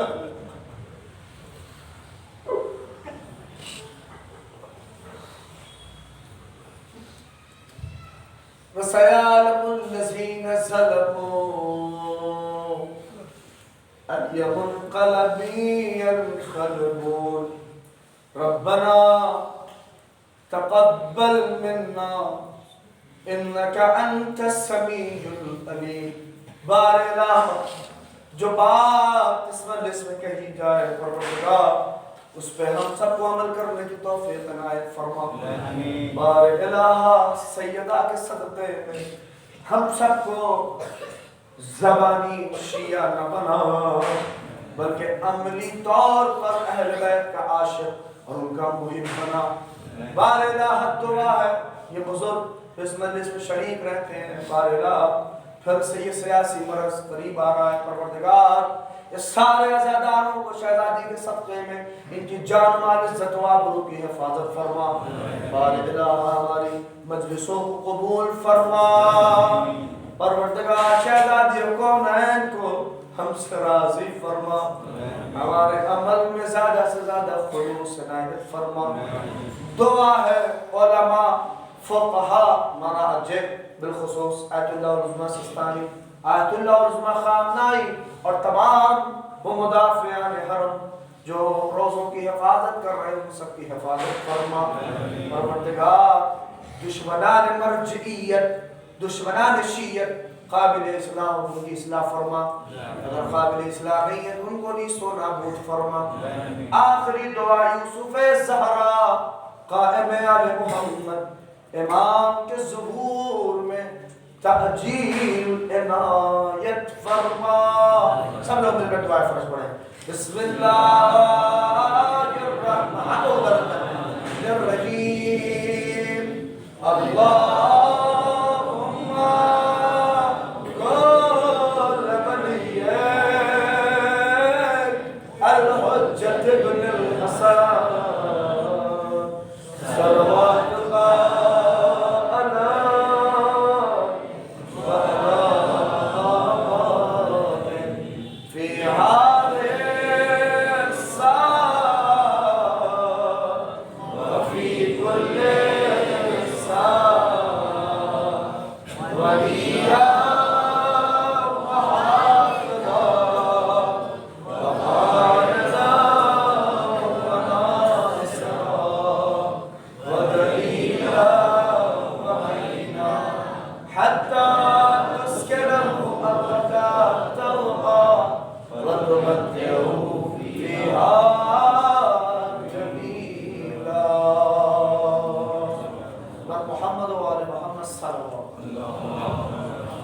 وَسَيَعْلَمُ الَّذِينَ ظَلَمُوا أَيَّ مُنقَلَبٍ يَنقَلِبُونَ رَبَّنَا تَقَبَّلْ مِنَّا إِنَّكَ أَنْتَ السَّمِيعُ الْعَلِيمُ۔ بار الہ جو بات اس مجلس میں کہی جائے پروردگار اس پہ ہم سب کو عمل کرنے کی توفیق عنایت فرما۔ بار الہ سیدہ کے صدقے میں ہم سب کو زبانی شیعہ نہ بنا بلکہ عملی طور پر اہل بیت کا عاشق اور ان کا محب بنا۔ بار الہ دعا ہے یہ بزرگ اس مجلس میں شریک رہتے ہیں، بار الہ پھر سے یہ سیاسی مرض قریب آ رہا ہے، پروردگار اس سارے عزاداروں کو شہزادی کے صدقے میں ان کی جان مال عزت و آبرو کی حفاظت فرما۔ بار الہ ہماری مجلسوں کو قبول فرما، پروردگار شہزادی کونین کو ہم سے راضی فرما، ہمارے عمل میں زیادہ سے زیادہ خلوص عنایت فرما۔ دعا ہے علماء، فقہاء، مراجع، بالخصوص آیت اللہ العظمہ سستانی، آیت اللہ العظمہ خامنائی اور تمام وہ مدافعان حرم جو روزوں کی حفاظت کر رہے ہیں ان سب کی حفاظت فرما۔ پروردگار دشمنان مرجعیت، دشمنان شیعت قابل اصلاح ان کی اصلاح فرما، اگر قابل اصلاح نہیں ہے ان کو نیست و نابود فرما۔ آخری دعا یوسف زہرا قائم آل محمد امام کے ظہور میں تعجیل عنایت فرما۔ سب لوگ مل کر دعائے فرض پڑھیں۔ بسم اللہ الرحمن الرحیم، اللہم کل ولیک الحجت بن الحسن صلوات اللہ علیہ في كل ساعة وليا وحافظا وقائدا وناصرا ودليلا ومعينا حتى تسكنه أرضك ترضى وتمتعه فيها جميلا. محمد وآل محمد صلى الله عليه وسلم.